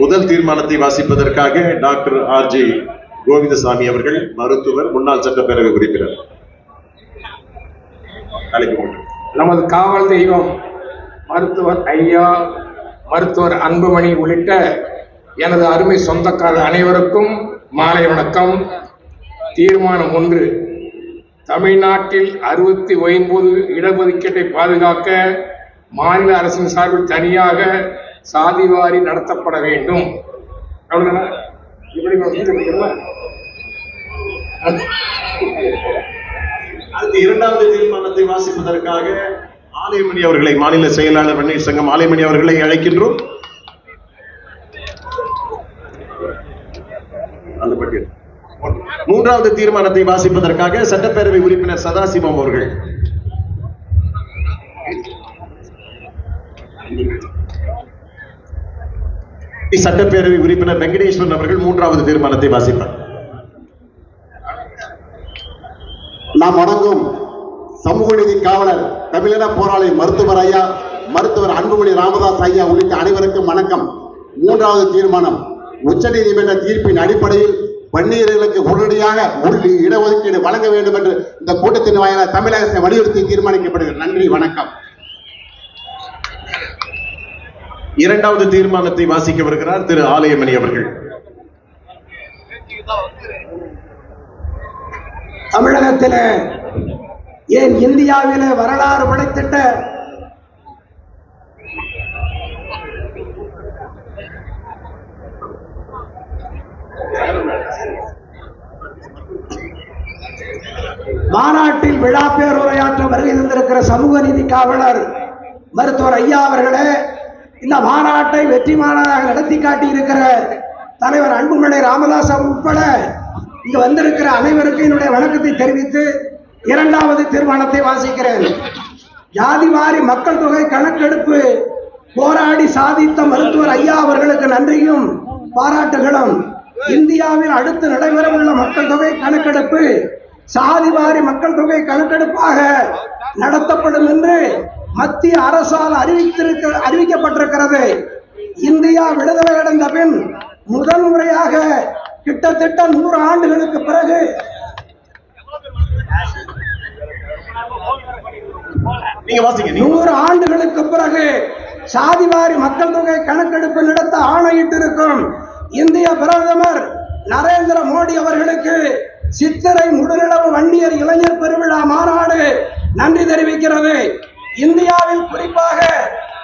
முதல் தீர்மானத்தை வாசிப்பதற்காக டாக்டர் ஆர்.ஜி. கோவிந்தசாமி அவர்கள், மருத்துவர், முன்னாள் சட்டப்பேரவை உறுப்பினர். நமது காவல் தெய்வம் மருத்துவர் ஐயா, மருத்துவர் அன்புமணி உள்ளிட்ட எனது அருமை சொந்தக்காரர் அனைவருக்கும் மாலை வணக்கம். தீர்மானம் 1. தமிழ்நாட்டில் 69 இடஒதுக்கீட்டை பாதுகாக்க மாநில அரசின் சார்பில் தனியாக சாதிவாரி நடத்தப்பட வேண்டும். இரண்டாவது தீர்மானத்தை வாசிப்பதற்காக ஆலைமணி அவர்களை, மாநில செயலாளர் வன்னியர் சங்கம் ஆலைமணி அவர்களை அழைக்கின்றோம். மூன்றாவது தீர்மானத்தை வாசிப்பதற்காக சட்டப்பேரவை உறுப்பினர் சதாசிவம் அவர்கள். சட்டப்பேரவை உறுப்பினர் வெங்கடேஸ்வரன் அவர்கள் மூன்றாவது தீர்மானத்தை வாசிப்பார். நாம் வணங்கும் சமூக நீதி காவலர், தமிழின போராளி மருத்துவர் ஐயா, மருத்துவர் அன்புமணி ராமதாஸ் ஐயா உள்ளிட்ட அனைவருக்கும் வணக்கம். மூன்றாவது தீர்மானம், உச்சநீதிமன்ற தீர்ப்பின் அடிப்படையில் வன்னியர்களுக்கு உடனடியாக இடஒதுக்கீடு வழங்க வேண்டும் என்று இந்த கூட்டத்தின் வாயிலாக தமிழக அரசை வலியுறுத்தி தீர்மானிக்கப்படுகிறது. நன்றி, வணக்கம். இரண்டாவது தீர்மானத்தை வாசிக்க வருகிறார் திரு ஆலயமணி அவர்கள். தமிழகத்தில் ஏன் இந்தியாவிலே வரலாறு படைத்திட்ட மாநாட்டில் விழா பேருரையாற்ற வருகை தந்திருக்கிற சமூக நீதி காவலர் மருத்துவர் ஐயா அவர்களே, இந்த மாநாட்டை வெற்றி மாநாடாக நடத்தி காட்டியிருக்கிற தலைவர் அன்புமணி ராமதாஸ் உட்பட இங்கு வந்திருக்கிற அனைவருக்கும் என்னுடைய வணக்கத்தை தெரிவித்து இரண்டாவது தீர்மானத்தை வாசிக்கிறேன். ஜாதிவாரி மக்கள் தொகை கணக்கெடுப்பு போராடி சாதித்த மருத்துவர் ஐயா அவர்களுக்கு நன்றியும் பாராட்டுகளும். இந்தியாவில் அடுத்து நடைபெறவுள்ள மக்கள் தொகை கணக்கெடுப்பு சாதிவாரி மக்கள் தொகை கணக்கெடுப்பாக நடத்தப்படும் என்று மத்திய அரசால் அறிவிக்கப்பட்டிருக்கிறது. இந்தியா விடுதலை அடைந்த பின் முதல் முறையாக கிட்டத்தட்ட 100 ஆண்டுகளுக்கு பிறகு சாதிவாரி மக்கள் தொகை கணக்கெடுப்பு நடத்த ஆணையிட்டிருக்கும் இந்திய பிரதமர் நரேந்திர மோடி அவர்களுக்கு சித்திரை முழுநிலவு வன்னியர் இளைஞர் பெருவிழா மாநாடு நன்றி தெரிவிக்கிறது. இந்தியாவில் குறிப்பாக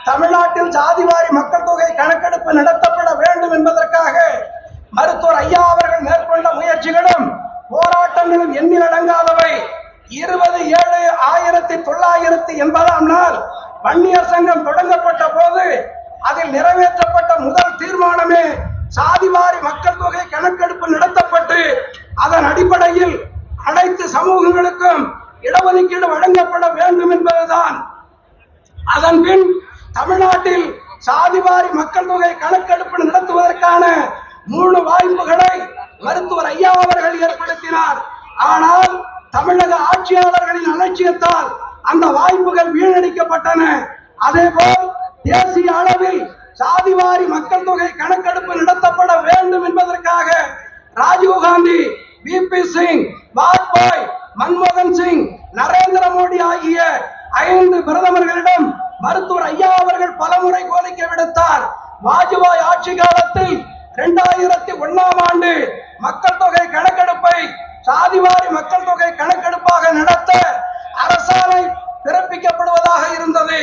தமிழ்நாட்டில் சாதிவாரி மக்கள் தொகை கணக்கெடுப்பு நடத்தப்பட வேண்டும் என்பதற்காக மருத்துவர் ஐயா அவர்கள் மேற்கொண்ட முயற்சிகளும் போராட்டங்களும் எண்ணில் அடங்காதவை. 20/7/1980 வன்னியர் சங்கம் தொடங்கப்பட்ட போது அதில் நிறைவேற்றப்பட்ட முதல் தீர்மானமே சாதிவாரி மக்கள் தொகை கணக்கெடுப்பு நடத்தப்பட்டு அதன் அடிப்படையில் அனைத்து சமூகங்களுக்கும் இடஒதுக்கீடு வழங்கப்பட வேண்டும் என்பதுதான். அதன் பின் தமிழ்நாட்டில் சாதிவாரி மக்கள் தொகை கணக்கெடுப்பு நடத்துவதற்கான 3 வாய்ப்புகளை மருத்துவர் ஐயா அவர்கள் ஏற்படுத்தினார். ஆனால் தமிழக ஆட்சியாளர்களின் அலட்சியத்தால் அந்த வாய்ப்புகள் வீணடிக்கப்பட்டன. அதேபோல் தேசிய அளவில் சாதிவாரி மக்கள் தொகை கணக்கெடுப்பு நடத்தப்பட வேண்டும் என்பதற்காக ராஜீவ்காந்தி, விபி சிங், வாஜ்பாய், மன்மோகன் சிங், நரேந்திர மோடி ஆகிய 5 பிரதமர்களிடம் மருத்துவர் ஐயா அவர்கள் பலமுறை கோரிக்கை விடுத்தார். வாஜ்பாய் ஆட்சி காலத்தில் 2001 மக்கள் தொகை கணக்கெடுப்பை சாதிவாரி மக்கள் தொகை கணக்கெடுப்பாக நடத்த அரசாணை பிறப்பிக்கப்படுவதாக இருந்தது.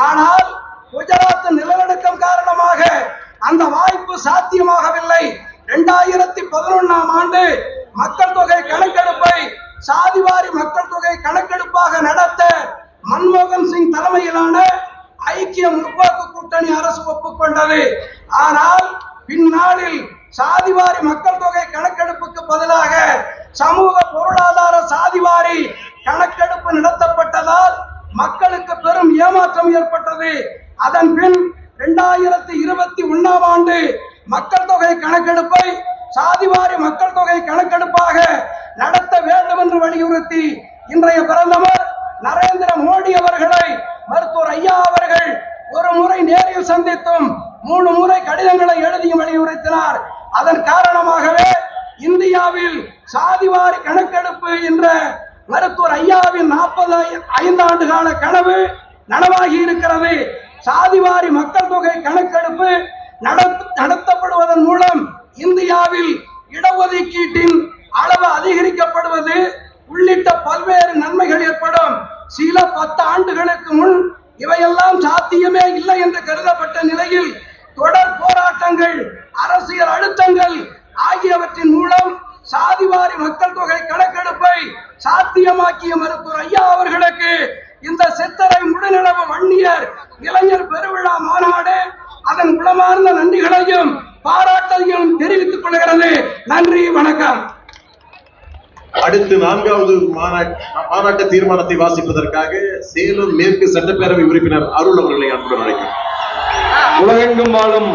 ஆனால் குஜராத் நிலநடுக்கம் காரணமாக அந்த வாய்ப்பு சாத்தியமாகவில்லை. 2011 மக்கள் தொகை கணக்கெடுப்பை சாதிவாரி மக்கள் தொகை கணக்கெடுப்பாக நடத்த மன்மோகன் சிங் தலைமையிலான ஐக்கிய முற்போக்கு கூட்டணி அரசு ஒப்புக்கொண்டது. ஆனால் பின்னாளில் சாதிவாரி மக்கள் தொகை கணக்கெடுப்புக்கு பதிலாக சமூக பொருளாதார சாதிவாரி கணக்கெடுப்பு நடத்தப்பட்டதால் மக்களுக்கு பெரும் ஏமாற்றம் ஏற்பட்டது. அதன் பின் 2021 மக்கள் தொகை கணக்கெடுப்பை சாதிவாரி மக்கள் தொகை கணக்கெடுப்பாக நடத்த வேண்டும் என்று வலியுறுத்தி இன்றைய பிரதமர் நரேந்திர மோடி அவர்களை மருத்துவர் ஐயா அவர்கள் ஒரு முறை நேரில் சந்தித்து சந்தித்தும் 3 முறை கடிதங்களை எழுதியும் வலியுறுத்தினார். அதன் காரணமாகவே இந்தியாவில் சாதிவாரி கணக்கெடுப்பு என்ற மருத்துவர் ஐயாவின் 45 ஆண்டு கால கனவு நனவாகி இருக்கிறது. சாதிவாரி மக்கள் தொகை கணக்கெடுப்பு நடத்தப்படுவதன் மூலம் இந்தியாவில் இடஒதுக்கீட்டின் அளவு அதிகரிக்கப்படுவது உள்ளிட்ட பல்வேறு நன்மைகள் ஏற்படும். சில 10 ஆண்டுகளுக்கு முன் இவையெல்லாம் சாத்தியமே இல்லை என்று கருதப்பட்ட நிலையில் தொடர் போராட்டங்கள், அரசியல் அழுத்தங்கள் ஆகியவற்றின் மூலம் சாதிவாரி மக்கள் தொகை கணக்கெடுப்பை சாத்தியமாக்கிய மருத்துவர் ஐயா அவர்களுக்கு இந்த சித்தரை முழுநிலவு வன்னியர் இளைஞர் பெருவிழா மாநாடு அதன் உளமார்ந்த நன்றிகளையும் பாராட்டையும் தெரிவித்துக் கொள்கிறது. நன்றி, வணக்கம். அடுத்து 4வது மாநாட்டு தீர்மானத்தை வாசிப்பதற்காக சேலம் மேற்கு சட்டப்பேரவை உறுப்பினர் அருள் அவர்களை அன்புடன் அழைக்கிறேன். உலகெங்கும் வாழும்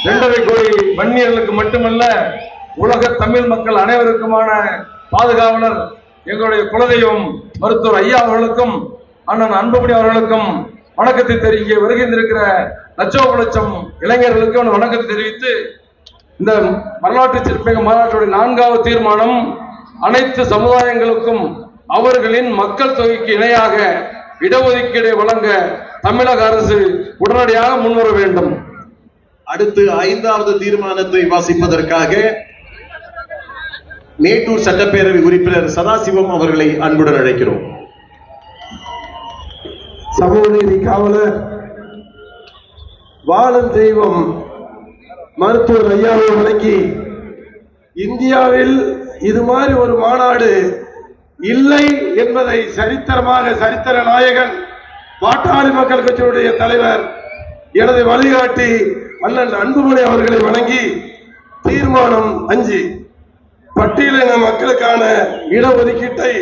2.5 கோடி வன்னியர்களுக்கு மட்டுமல்ல, உலக தமிழ் மக்கள் அனைவருக்குமான பாதுகாவலர் எங்களுடைய குலதெய்வம் மருத்துவர் ஐயா அவர்களுக்கும் அண்ணன் அன்புமணி அவர்களுக்கும் வணக்கத்தை தெரிவிக்க வருகின்றிருக்கிற லட்சோப இளைஞர்களுக்கும் வணக்கத்தை தெரிவித்து, இந்த வரலாற்று சிறப்புமிக்க மாநாட்டுடைய 4வது தீர்மானம் அனைத்து சமுதாயங்களுக்கும் அவர்களின் மக்கள் தொகைக்கு இணையாக இடஒதுக்கீடு வழங்க தமிழக அரசு உடனடியாக முன்வர வேண்டும். அடுத்து 5வது தீர்மானத்தை வாசிப்பதற்காக மேட்டூர் சட்டப்பேரவை உறுப்பினர் சதாசிவம் அவர்களை அன்புடன் அழைக்கிறோம். சமூக நீதி காவலர் வாழும் தெய்வம் மருத்துவர் ஐயாவை வழங்கி, இந்தியாவில் இது மாதிரி ஒரு மாநாடு இல்லை என்பதை சரித்திர நாயகன் பாட்டாளி மக்கள் கட்சியுடைய தலைவர் எனது வழிகாட்டி அண்ணன் அன்புமணி அவர்களை வழங்கி தீர்மானம் 5 பட்டியலின மக்களுக்கான இடஒதுக்கீட்டை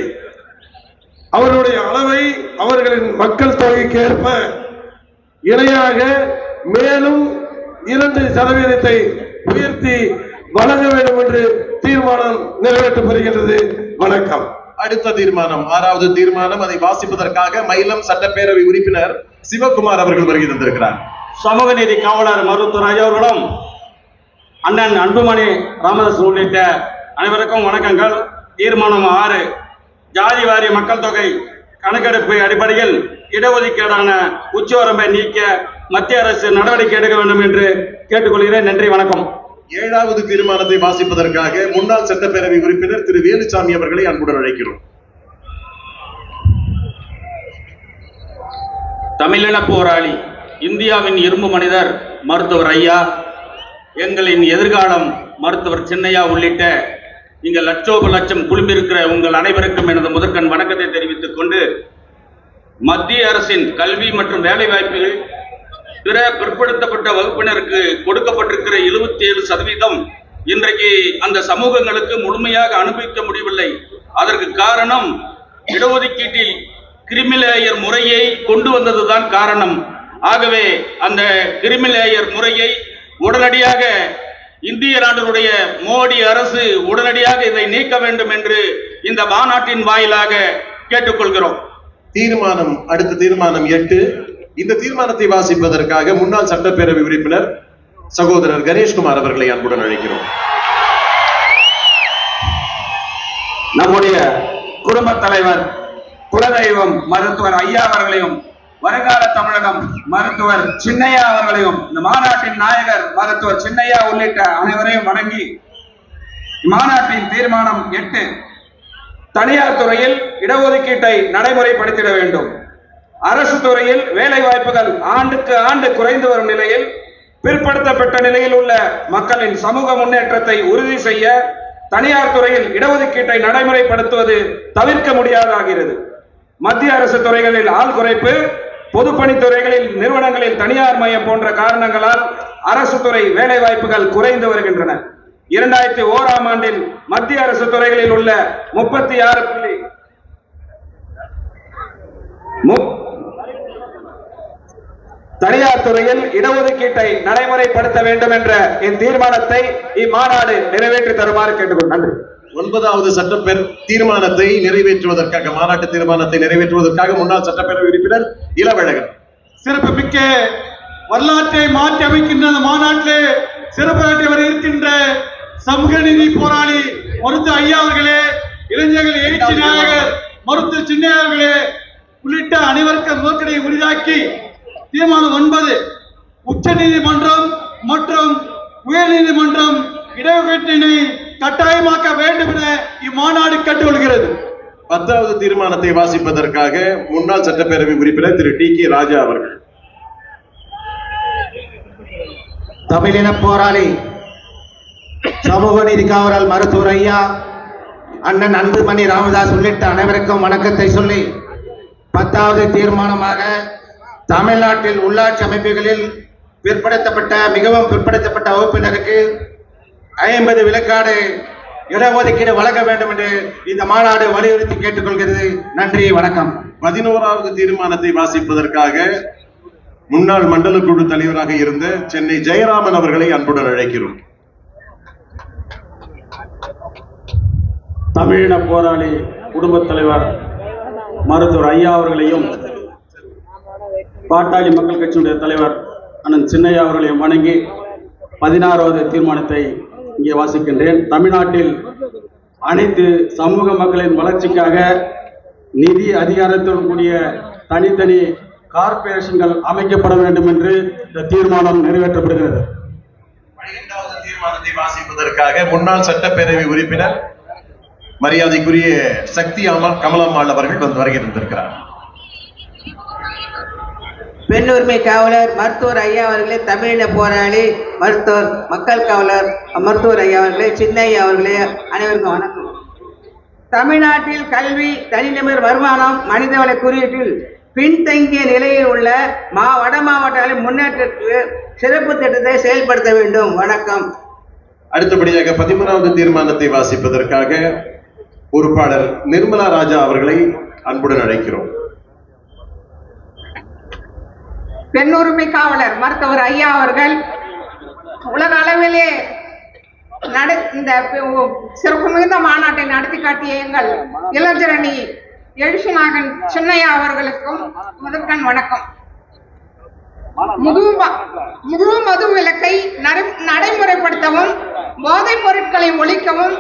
அவருடைய அளவை அவர்களின் மக்கள் தொகைக்கு ஏற்ப இணையாக மேலும் 2% உயர்த்தி வழங்க வேண்டும் என்று தீர்மானம் நிறைவேற்றப்படுகின்றது. வணக்கம். அடுத்த தீர்மானம் 6வது தீர்மானம், அதை வாசிப்பதற்காக மயிலம் சட்டப்பேரவை உறுப்பினர் சிவகுமார் அவர்கள் வருகை தந்திருக்கிறார். சமூக நீதி காவலர் மருத்துவர் ஐயா அவர்களும் அண்ணன் அன்புமணி ராமதாஸ் உள்ளிட்ட அனைவருக்கும் வணக்கங்கள். தீர்மானம் 6, ஜாதி வாரிய மக்கள் தொகை கணக்கெடுப்பு அடிப்படையில் இடஒதுக்கீடான உச்சவரம்பை நீக்க மத்திய அரசு நடவடிக்கை எடுக்க வேண்டும் என்று கேட்டுக்கொள்கிறேன். நன்றி, வணக்கம். 7வது தீர்மானத்தை வாசிப்பதற்காக முன்னாள் சட்டப்பேரவை உறுப்பினர் திரு வேலுசாமி அவர்களை அன்புடன் அழைக்கிறோம். தமிழின போராளி, இந்தியாவின் இரும்பு மனிதர் மருத்துவர் ஐயா, எங்களின் எதிர்காலம் மருத்துவர் சின்னையா உள்ளிட்ட இங்க லட்சோப லட்சம் குழுமிருக்கிற உங்கள் அனைவருக்கும் எனது முதற்கண் வணக்கத்தை தெரிவித்துக் கொண்டு, மத்திய அரசின் கல்வி மற்றும் வேலை வாய்ப்புகள் பிற பிற்படுத்தப்பட்ட வகுப்பினருக்கு கொடுக்கப்பட்டிருக்கிற 77% இன்றைக்கு அந்த சமூகங்களுக்கு முழுமையாக அனுபவிக்க முடியவில்லை. அதற்கு காரணம் இடஒதுக்கீட்டில் கிரிமிலேயர் முறையை கொண்டு வந்ததுதான் காரணம். ஆகவே அந்த கிரிமிலேயர் முறையை உடனடியாக இந்திய நாட்டினுடைய மோடி அரசு உடனடியாக இதை நீக்க வேண்டும் என்று இந்த மாநாட்டின் வாயிலாக கேட்டுக்கொள்கிறோம். அடுத்த தீர்மானம் 8. இந்த தீர்மானத்தை வாசிப்பதற்காக முன்னாள் சட்டப்பேரவை உறுப்பினர் சகோதரர் கணேஷ்குமார் அவர்களை அன்புடன் அழைக்கிறோம். நம்முடைய குடும்ப தலைவர் குலதெய்வம் மருத்துவர் ஐயா அவர்களையும் வருங்கால தமிழகம் மருத்துவர் சின்னையா அவர்களையும் இந்த மாநாட்டின் நாயகர் மருத்துவர் சின்னையா உள்ளிட்ட அனைவரையும் வணங்கி, மாநாட்டின் தீர்மானம் 8, தனியார் துறையில் இடஒதுக்கீட்டை நடைமுறைப்படுத்திட வேண்டும். அரசு துறையில் வேலை வாய்ப்புகள் ஆண்டுக்கு ஆண்டு குறைந்து வரும் நிலையில் பிற்படுத்தப்பட்ட நிலையில் உள்ள மக்களின் சமூக முன்னேற்றத்தை உறுதி செய்ய தனியார் துறையில் இடஒதுக்கீட்டை நடைமுறைப்படுத்துவது தவிர்க்க முடியாதாகிறது. மத்திய அரசு துறைகளில் ஆள் குறைப்பு, பொதுப்பணித்துறைகளில் நிறுவனங்களில் தனியார் மயம் போன்ற காரணங்களால் அரசு துறை வேலை வாய்ப்புகள் குறைந்து வருகின்றன. 2001ஆம் ஆண்டில் மத்திய அரசு துறைகளில் உள்ள 36 தனியார் துறையில் இடஒதுக்கீட்டை நடைமுறைப்படுத்த வேண்டும் என்ற என் தீர்மானத்தை இம்மாநாடு நிறைவேற்றி தருமாறு கேட்டுக்கொண்டேன். நன்றி. 9வது சட்டப்பேரவை தீர்மானத்தை நிறைவேற்றுவதற்காக மாநாட்டு தீர்மானத்தை நிறைவேற்றுவதற்காக முன்னாள் சட்டப்பேரவை உறுப்பினர் இளவழகன். சிறப்புமிக்க வரலாற்றை மாற்றி அமைக்கின்ற அந்த மாநாட்டிலே சிறப்பாற்றி வர இருக்கின்ற சமூக நீதி போராளி மருத்துவர் ஐயா அவர்களே, இளைஞர்கள் எழுச்சி நாயகர் மருத்துவர் சின்னையா அவர்களே உள்ளிட்ட அனைவருக்கும் நோக்கத்தை உரிதாக்கி தீர்மானம் 9 உச்ச நீதிமன்றம் மற்றும் உயர் நீதிமன்றம் இடஒதுக்கீட்டினை கட்டாயமாக்க வேண்டும் என இம்மாநாடு கேட்டுக்கொள்கிறது. 10வது தீர்மானத்தை வாசிப்பதற்காக முன்னாள் சட்டப்பேரவை உறுப்பினர் திரு டி கே ராஜா அவர்கள். தமிழின போராளி சமூக நீதி காவலர் மருத்துவர் ஐயா அண்ணன் அன்புமணி ராமதாஸ் உள்ளிட்ட அனைவருக்கும் வணக்கத்தை சொல்லி 10வது தீர்மானமாக தமிழ்நாட்டில் உள்ளாட்சி அமைப்புகளில் மிகவும் பிற்படுத்தப்பட்ட வகுப்பினருக்கு 50 விழுக்காடு இடஒதுக்கீடு வழங்க வேண்டும் என்று இந்த மாநாடு வலியுறுத்தி கேட்டுக்கொள்கிறது. நன்றி, வணக்கம். 11வது தீர்மானத்தை வாசிப்பதற்காக முன்னாள் மண்டல குழு தலைவராக இருந்த சென்னை ஜெயராமன் அவர்களை அன்புடன் அழைக்கிறோம். தமிழின போராளி குடும்பத் தலைவர் மருத்துவர் ஐயா அவர்களையும் பாட்டாளி மக்கள் கட்சியுடைய தலைவர் அண்ணன் சின்னையா அவர்களையும் வணங்கி 16வது தீர்மானத்தை இங்கே வாசிக்கின்றேன். தமிழ்நாட்டில் அனைத்து சமூக மக்களின் வளர்ச்சிக்காக நிதி அதிகாரத்துடன் கூடிய தனித்தனி கார்ப்பரேஷன்கள் அமைக்கப்பட வேண்டும் என்று இந்த தீர்மானம் நிறைவேற்றப்படுகிறது. 12வது தீர்மானத்தை வாசிப்பதற்காக முன்னாள் சட்டப்பேரவை உறுப்பினர் மரியாதைக்குரிய சக்தி கமலம்மாள் அவர்கள் வந்து வருகை தந்திருக்கிறார். பெண் உரிமை காவலர் மருத்துவர் ஐயா அவர்களே, தமிழின போராளி மருத்துவர் மக்கள் காவலர் மருத்துவர் ஐயா அவர்களே, சின்னையா அவர்களே, அனைவருக்கும் வணக்கம். தமிழ்நாட்டில் கல்வி, தனிநபர் வருமானம், மனிதவள குறியீட்டில் பின்தங்கிய நிலையில் உள்ள வட மாவட்டங்களின் முன்னேற்றத்திற்கு சிறப்பு திட்டத்தை செயல்படுத்த வேண்டும். வணக்கம். அடுத்தபடியாக 13வது தீர்மானத்தை வாசிப்பதற்காக பொறுப்பாளர் நிர்மலா ராஜா அவர்களை அன்புடன் அழைக்கிறோம். பெண் உரிமை காவலர் மருத்துவர் ஐயா அவர்கள் உலக அளவிலே இந்த சிறப்பு மிகுந்த மாநாட்டை நடத்தி காட்டிய எங்கள் இளைஞரணி எழுச்சிநாயகன் சின்னையா அவர்களுக்கும் முதற்கண் வணக்கம். முழு மது விலக்கை நடைமுறைப்படுத்தவும் போதைப் பொருட்களை ஒழிக்கவும்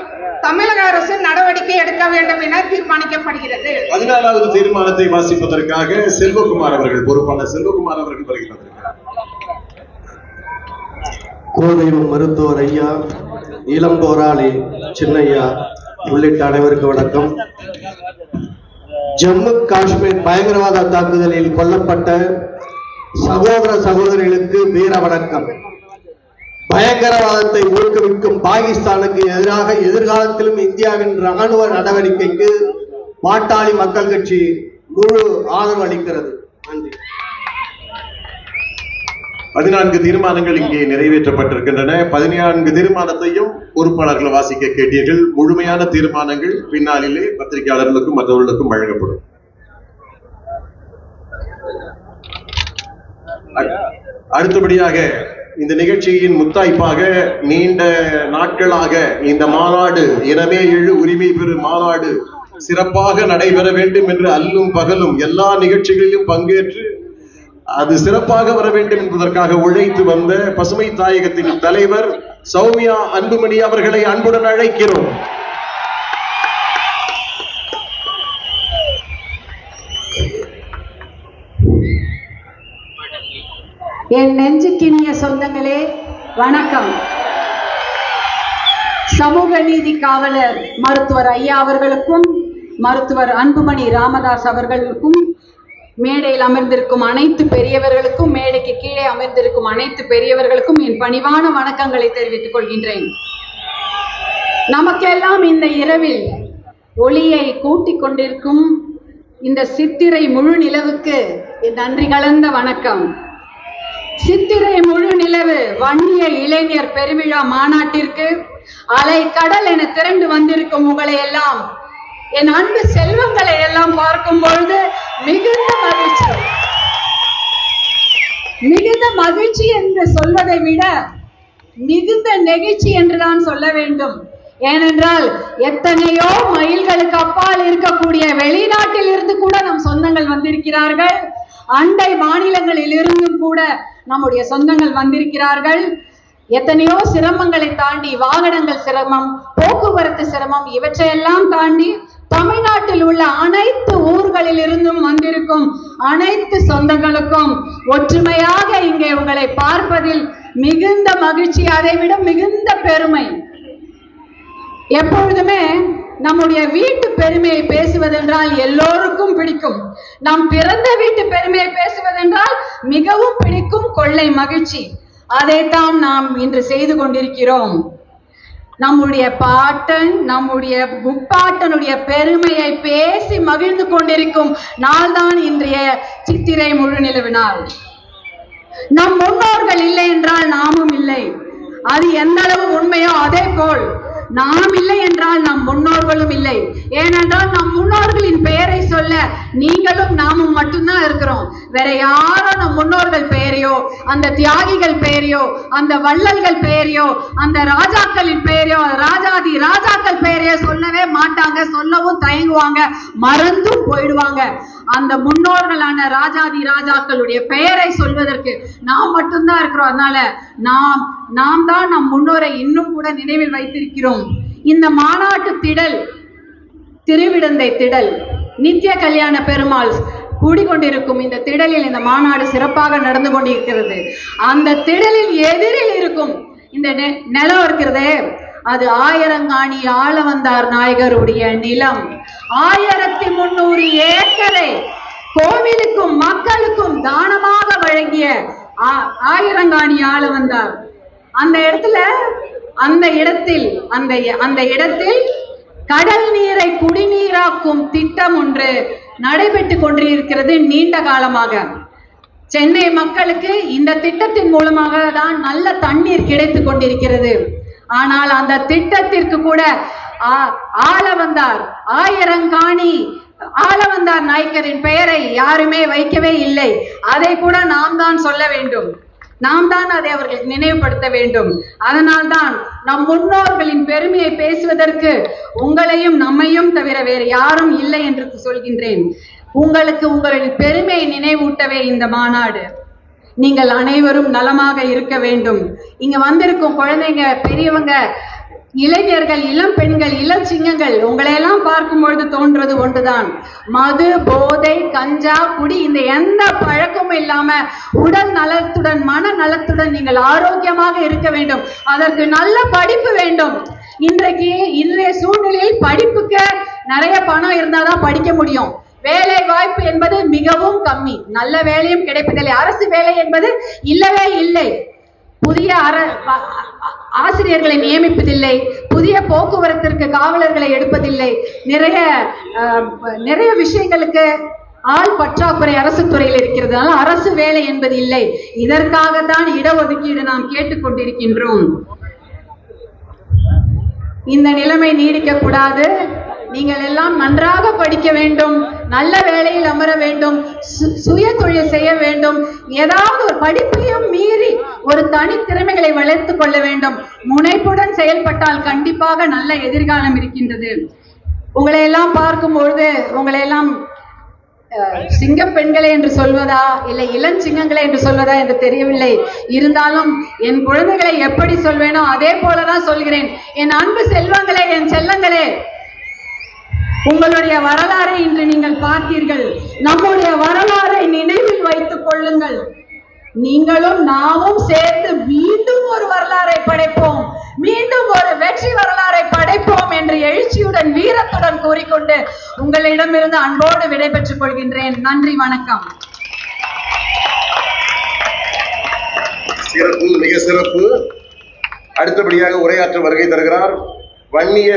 தமிழக அரசு நடவடிக்கை எடுக்க வேண்டும் என தீர்மானிக்கப்படுகிறது. 14வது தீர்மானத்தை வாசிப்பதற்காக செல்வகுமார் அவர்கள், பொறுப்பாளர் செல்வகுமார் அவர்கள் வருகிறார். குலதெய்வம் மருத்துவர் ஐயா, இளம் போராளி சின்னையா உள்ளிட்ட அனைவருக்கு வணக்கம். ஜம்மு காஷ்மீர் பயங்கரவாத தாக்குதலில் கொல்லப்பட்ட சகோதர சகோதரிகளுக்கு வீர வணக்கம். பயங்கரவாதத்தை ஊக்குவிக்கும் பாகிஸ்தானுக்கு எதிராக எதிர்காலத்திலும் இந்தியாவின் ராணுவ நடவடிக்கைக்கு பாட்டாளி மக்கள் கட்சி முழு ஆதரவு அளிக்கிறது. நன்றி. 14 தீர்மானங்கள் இங்கே நிறைவேற்றப்பட்டிருக்கின்றன. 14 தீர்மானத்தையும் பொறுப்பாளர்கள் வாசிக்க கேட்டீர்கள். முழுமையான தீர்மானங்கள் பின்னாளிலே பத்திரிகையாளர்களுக்கும் மற்றவர்களுக்கும் வழங்கப்படும். அடுத்தபடியாக இந்த நிகழ்ச்சியின் முத்தாய்ப்பாக நீண்ட நாட்களாக இந்த மாநாடு இனமே எழு உரிமை பெறு மாநாடு சிறப்பாக நடைபெற வேண்டும் என்று அல்லும் பகலும் எல்லா நிகழ்ச்சிகளிலும் பங்கேற்று அது சிறப்பாக வர வேண்டும் என்பதற்காக உழைத்து வந்த பசுமை தாயகத்தின் தலைவர் சௌமியா அன்புமணி அவர்களை அன்புடன் அழைக்கிறோம். என் நெஞ்சுக்கினிய சொந்தங்களே வணக்கம். சமூக நீதி காவலர் மருத்துவர் ஐயா அவர்களுக்கும் மருத்துவர் அன்புமணி ராமதாஸ் அவர்களுக்கும் மேடையில் அமர்ந்திருக்கும் அனைத்து பெரியவர்களுக்கும் மேடைக்கு கீழே அமர்ந்திருக்கும் அனைத்து பெரியவர்களுக்கும் என் பணிவான வணக்கங்களை தெரிவித்துக் கொள்கின்றேன். நமக்கெல்லாம் இந்த இரவில் ஒளியை கூட்டிக் கொண்டிருக்கும் இந்த சித்திரை முழு நிலவுக்கு என் நன்றி கலந்த வணக்கம். சித்திரை முழு நிலவு வன்னிய இளைஞர் பெருவிழா மாநாட்டிற்கு அலை கடல் என திரண்டு வந்திருக்கும் உங்களை எல்லாம், என் அன்பு செல்வங்களை எல்லாம் பார்க்கும் பொழுது மிகுந்த மகிழ்ச்சி என்று சொல்வதை விட மிகுந்த நெகிழ்ச்சி என்றுதான் சொல்ல வேண்டும். ஏனென்றால் எத்தனையோ மைல்களுக்கு அப்பால் இருக்கக்கூடிய வெளிநாட்டில் இருந்து கூட நம் சொந்தங்கள் வந்திருக்கிறார்கள். அண்டை மாநிலங்களில் இருந்தும் கூட நம்முடைய சொந்தங்கள் வந்திருக்கிறார்கள். எத்தனையோ சிரமங்களை தாண்டி, வாகனங்கள் சிரமம், போக்குவரத்து சிரமம், இவற்றையெல்லாம் தாண்டி தமிழ்நாட்டில் உள்ள அனைத்து ஊர்களில் இருந்தும் வந்திருக்கும் அனைத்து சொந்தங்களுக்கும் ஒற்றுமையாக இங்கே உங்களை பார்ப்பதில் மிகுந்த மகிழ்ச்சி, அதைவிட மிகுந்த பெருமை. எப்பொழுதுமே நம்முடைய வீட்டு பெருமையை பேசுவதென்றால் எல்லோருக்கும் பிடிக்கும். நம் பிறந்த வீட்டு பெருமையை பேசுவதென்றால் மிகவும் பிடிக்கும், கொள்ளை மகிழ்ச்சி. அதைத்தான் நாம் இன்று செய்து கொண்டிருக்கிறோம். நம்முடைய பாட்டன், நம்முடைய முப்பாட்டனுடைய பெருமையை பேசி மகிழ்ந்து கொண்டிருக்கும் நாள்தான் இன்றைய சித்திரை முழுநிலவு நாள். நம் முன்னோர்கள் இல்லை என்றால் நாமும் இல்லை. அது எந்த அளவு உண்மையோ அதே போல் நாம் இல்லை என்றால் நம் முன்னோர்களும் இல்லை. ஏனென்றால் நம் முன்னோர்களின் பெயரை சொல்ல நீங்களும் நாமும் மட்டும்தான் இருக்கிறோம். வேற யாரும் நம் முன்னோர்கள் பெயரையோ, அந்த தியாகிகள் பெயரையோ, அந்த வள்ளல்கள் பெயரையோ, அந்த ராஜாக்களின் பெயரையோ, ராஜாதி ராஜாக்கள் பெயரையோ சொல்லவே மாட்டாங்க. சொல்லவும் தயங்குவாங்க, மறந்தும் போயிடுவாங்க. அந்த முன்னோர்களான ராஜாதி ராஜாக்களுடைய பெயரை சொல்வதற்கு நாம் மட்டும்தான் இருக்கிறோம். அதனால நாம் தான் நம் முன்னோரை இன்னும் கூட நினைவில் வைத்திருக்கிறோம். இந்த மாநாட்டு திடல், திருவிடந்தை திடல், நித்திய கல்யாண பெருமாள் கூடிக்கொண்டிருக்கும் இந்த திடலில் இந்த மாநாடு சிறப்பாக நடந்து கொண்டிருக்கிறது. அந்த திடலில் எதிரில் இருக்கும் இந்த நிலம் இருக்கிறதே, அது ஆயிரங்காணி ஆளவந்தார் நாயகருடைய நிலம். 1300 ஏக்கரை கோவிலுக்கும் மக்களுக்கும் தானமாக வழங்கிய ஆயிரங்காணி ஆளவந்தார். அந்த இடத்தில் கடல் நீரை குடிநீராக்கும் திட்டம் ஒன்று நடைபெற்று கொண்டிருக்கிறது நீண்ட காலமாக. சென்னை மக்களுக்கு இந்த திட்டத்தின் மூலமாக தான் நல்ல தண்ணீர் கிடைத்து கொண்டிருக்கிறது. ஆனால் அந்த திட்டத்திற்கு கூட ஆளவந்தார், ஆயிரங்காணி ஆளவந்தார் நாயக்கரின் பெயரை யாருமே வைக்கவே இல்லை. அதை கூட நாம் தான் சொல்ல வேண்டும், நாம் தான் அதை அவர்களுக்கு நினைவுபடுத்த வேண்டும். அதனால்தான் நம் முன்னோர்களின் பெருமையை பேசுவதற்கு உங்களையும் நம்மையும் தவிர வேறு யாரும் இல்லை என்று சொல்கின்றேன். உங்களுக்கு உங்களின் பெருமையை நினைவூட்டவே இந்த மாநாடு. நீங்கள் அனைவரும் நலமாக இருக்க வேண்டும். இங்க வந்திருக்கும் குழந்தைங்க, பெரியவங்க, இளைஞர்கள், இளம் பெண்கள், இளம் சிங்கங்கள், உங்களையெல்லாம் பார்க்கும் பொழுது தோன்றது ஒன்றுதான். மது, போதை, கஞ்சா, குடி, இந்த எந்த பழக்கமும் இல்லாம உடல் நலத்துடன் மன நலத்துடன் நீங்கள் ஆரோக்கியமாக இருக்க வேண்டும். அதற்கு நல்ல படிப்பு வேண்டும். இன்றைய சூழ்நிலையில் படிப்புக்கு நிறைய பணம் இருந்தாதான் படிக்க முடியும். வேலை வாய்ப்பு என்பது மிகவும் கம்மி, நல்ல வேலையும் கிடைப்பதில்லை. அரசு வேலை என்பது இல்லவே இல்லை. புதிய ஆசிரியர்களை நியமிப்பதில்லை, புதிய போக்குவரத்திற்கு காவலர்களை எடுப்பதில்லை. நிறைய விஷயங்களுக்கு ஆள் பற்றாக்குறை அரசு துறையில் இருக்கிறது. அரசு வேலை என்பது இல்லை. இதற்காகத்தான் இடஒதுக்கீடு நாம் கேட்டுக்கொண்டிருக்கின்றோம். இந்த நிலைமை நீடிக்க கூடாது. நீங்கள் எல்லாம் நன்றாக படிக்க வேண்டும், நல்ல வேலையில் அமர வேண்டும், சுய தொழில் செய்ய வேண்டும். ஏதாவது ஒரு படிப்பையும் மீறி ஒரு தனித்திறமைகளை வளர்த்து கொள்ள வேண்டும். முனைப்புடன் செயல்பட்டால் கண்டிப்பாக நல்ல எதிர்காலம் இருக்கின்றது. உங்களை எல்லாம் பார்க்கும் பொழுது உங்களை எல்லாம் சிங்க பெண்களே என்று சொல்வதா இல்லை இளஞ்சிங்கங்களே என்று சொல்வதா என்று தெரியவில்லை. இருந்தாலும் என் குழந்தைகளை எப்படி சொல்வேனோ அதே போலதான் சொல்கிறேன். என் அன்பு செல்வங்களே, என் செல்லங்களே, உங்களுடைய வரலாறை இன்று நீங்கள் பார்த்தீர்கள். நம்முடைய வரலாறை நினைவில் வைத்துக் கொள்ளுங்கள். நீங்களும் நாமும் சேர்ந்து மீண்டும் ஒரு வரலாறை படைப்போம், மீண்டும் ஒரு வெற்றி வரலாறை படைப்போம் என்று எழுச்சியுடன் வீரத்துடன் கூறிக்கொண்டு உங்களிடமிருந்து அன்போடு விடைபெற்றுக் கொள்கின்றேன். நன்றி, வணக்கம். சிறப்பு, மிக சிறப்பு. அடுத்தபடியாக உரையாற்ற வருகை தருகிறார் வன்னிய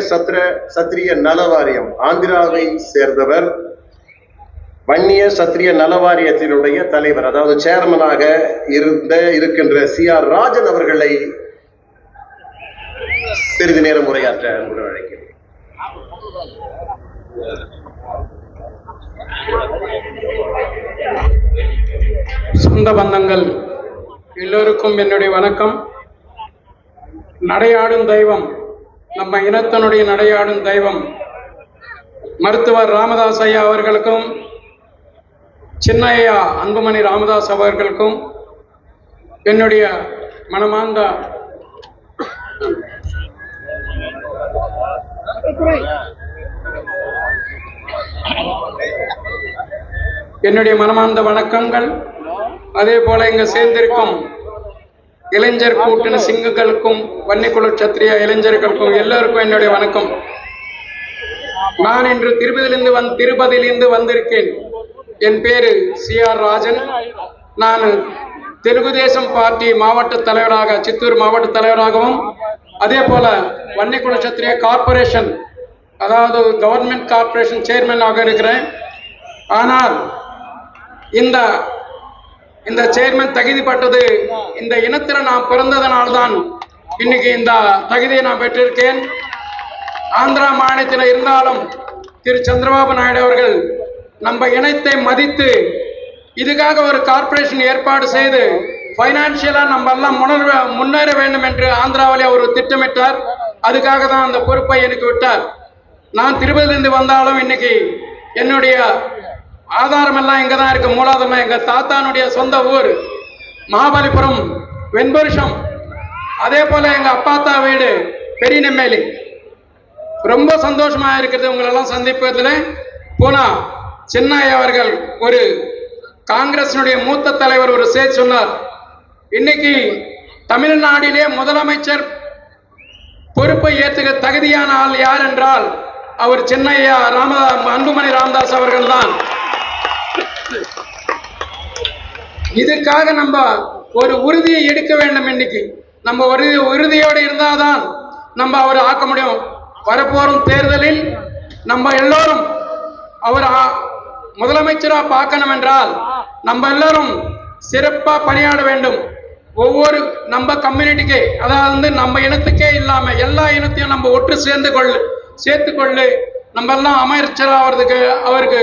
சத்திரிய நல வாரியம், ஆந்திராவை சேர்ந்தவர். வன்னிய சத்திரிய நல வாரியத்தினுடைய தலைவர், அதாவது சேர்மனாக இருக்கின்ற CR ராஜன் அவர்களை சிறிது நேரம் உரையாற்ற அழைக்கிறேன். சொந்த பந்தங்கள் எல்லோருக்கும் என்னுடைய வணக்கம். நடையாடும் தெய்வம், நம்ம இனத்தினுடைய நடையாடும் தெய்வம் மருத்துவர் ராமதாஸ் ஐயா அவர்களுக்கும், சின்னையா அன்புமணி ராமதாஸ் அவர்களுக்கும், என்னுடைய மனமார்ந்த வணக்கங்கள். அதே போல இங்க சேர்ந்திருக்கும் இளைஞர் கூட்டணி சிங்கங்களுக்கும் வன்னிக்குழு சத்திரிய இளைஞர்களுக்கும் எல்லோருக்கும் என்னுடைய வணக்கம். நான் இன்று திருப்பதியிலிருந்து வந்திருக்கேன். என் பேரு CR ராஜன். நான் தெலுங்கு தேசம் பார்ட்டி மாவட்ட தலைவராக, சித்தூர் மாவட்ட தலைவராகவும், அதே போல வன்னிக்குழு சத்திரிய கார்பரேஷன், அதாவது கவர்மெண்ட் கார்பரேஷன் சேர்மனாக இருக்கிறேன். ஆனால் இந்த சேர்மன் தகுதிப்பட்டது இந்த இனத்தில் நான் பிறந்ததனால்தான் இன்னைக்கு இந்த தகுதியை நான் பெற்றிருக்கேன். ஆந்திரா மாநிலத்தில் இருந்தாலும் திரு சந்திரபாபு நாயுடு அவர்கள் நம்ம இனத்தை மதித்து இதுக்காக ஒரு கார்பரேஷன் ஏற்பாடு செய்து பைனான்சியலா நம்ம எல்லாம் முன்னேற வேண்டும் என்று ஆந்திராவிலே ஒரு திட்டமிட்டார். அதுக்காக தான் அந்த பொறுப்பை எனக்கு விட்டார். நான் திருப்பதியிலிருந்து வந்தாலும் இன்னைக்கு என்னுடைய ஆதாரம் எல்லாம் இங்க தான் இருக்கு. மூலாதாரம் எங்க தாத்தானுடைய சொந்த ஊர் மகாபலிபுரம் வெண்பருஷம். அதே போல எங்க அப்பாத்தா வீடு பெரிய நெம்மேலி. ரொம்ப சந்தோஷமா இருக்கிறது உங்களெல்லாம் சந்திப்பதில். போனா சின்னையா அவர்கள், ஒரு காங்கிரசினுடைய மூத்த தலைவர், ஒரு செய்தி சொன்னார். இன்னைக்கு தமிழ்நாட்டிலே முதலமைச்சர் பொறுப்பை ஏற்றுக்க தகுதியான ஆள் யார் என்றால் அவர் சின்னையா அன்புமணி ராமதாஸ் அவர்கள் தான். இதுக்காக நம்ம ஒரு உறுதியை எடுக்க வேண்டும். இன்னைக்கு நம்ம உறுதியோடு இருந்தால்தான் நம்ம அவரை ஆக்க முடியும். வரப்போறும் தேர்தலில் நம்ம எல்லோரும் அவர் முதலமைச்சரா பார்க்கணும் என்றால் நம்ம எல்லாரும் சிறப்பா பணியாட வேண்டும். ஒவ்வொரு நம்ம கம்யூனிட்டிக்கு, அதாவது நம்ம இனத்துக்கே இல்லாம எல்லா இனத்தையும் நம்ம ஒற்று சேர்த்துக்கொள்ளு நம்ம எல்லாம் அமைச்சர் ஆகிறதுக்கு அவருக்கு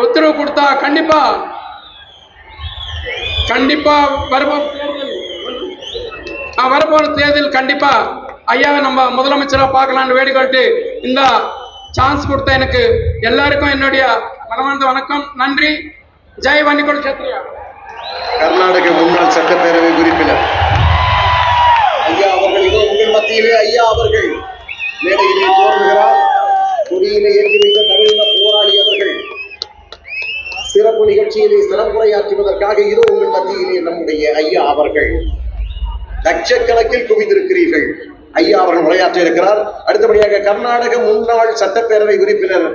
உத்தரவு கொடுத்தா கண்டிப்பா வரப்போற தேர்தல் கண்டிப்பா ஐயாவை நம்ம முதலமைச்சரா பார்க்கலான்னு வேடிக்கொண்டு இந்த சான்ஸ் கொடுத்த எனக்கு எல்லாருக்கும் என்னுடைய மனமார்ந்த வணக்கம். நன்றி. ஜெய் வன்னிக்குழு சத்திரியா. கர்நாடக முன்னாள் சட்டப்பேரவை உறுப்பினர் ஐயா அவர்கள் இதோ உங்கள் மத்தியிலே ஐயா அவர்கள் மேடையிலே தோன்றுகிறார். கொடியிலே ஏற்றி வைத்த தமிழின போராளி அவர்கள் சிறப்பு நிகழ்ச்சியிலே சிறப்புரையாற்றுவதற்காக இதோ உங்கள் மத்தியிலே நம்முடைய ஐயா அவர்கள். லட்சக்கணக்கில் குவிந்திருக்கிறீர்கள். ஐயா அவர்கள் உரையாற்ற இருக்கிறார். அடுத்தபடியாக கர்நாடக முன்னாள் சட்டப்பேரவை உறுப்பினர்,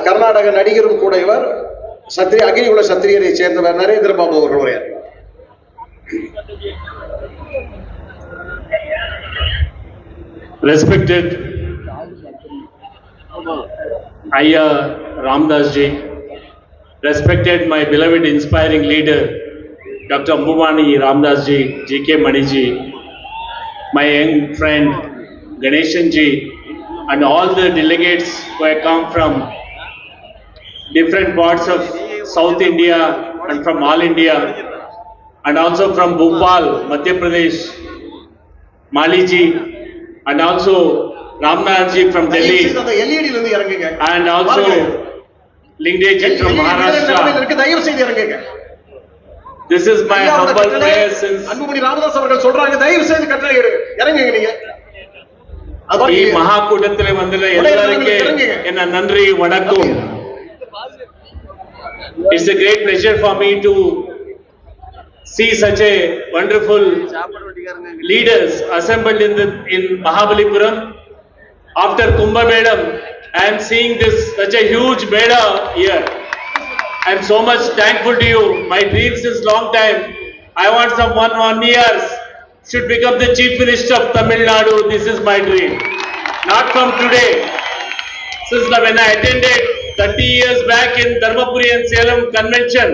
கர்நாடக நடிகரும் கூட இவர், அகில உலக சத்திரியரை சேர்ந்தவர் நரேந்திர பாபு அவர்கள் உரையாற்றார். Respected Ayya Ramdas ji, respected my beloved inspiring leader Dr. Ambumani Ramdas ji, GK Mani ji, my young friend Ganeshan ji, and all the delegates who have come from different parts of South India and from all India, and also from Bhopal, Madhya Pradesh, Mali ji, and also Ramnath ji from Delhi, and also Lingde ji from Maharashtra. This is my humble prayer since ಈ ಮಹಾಕೂಟದಲ್ಲಿ ಬಂದಿರೋ ಎಲ್ಲರಿಗೆ ನನ್ನ ನನ್ರಿ ವಣಕ್ಕಂ. It's a great pleasure for me to see such a wonderful leaders assembled in Mahabalipuram. After Kumbh Mela, I am seeing such a huge Mela here. I am so much thankful to you. My dream since long time, I want some one years should become the Chief Minister of Tamil Nadu. This is my dream. Not from today. Since when I attended 30 years back in Dharmapuri and Salem convention,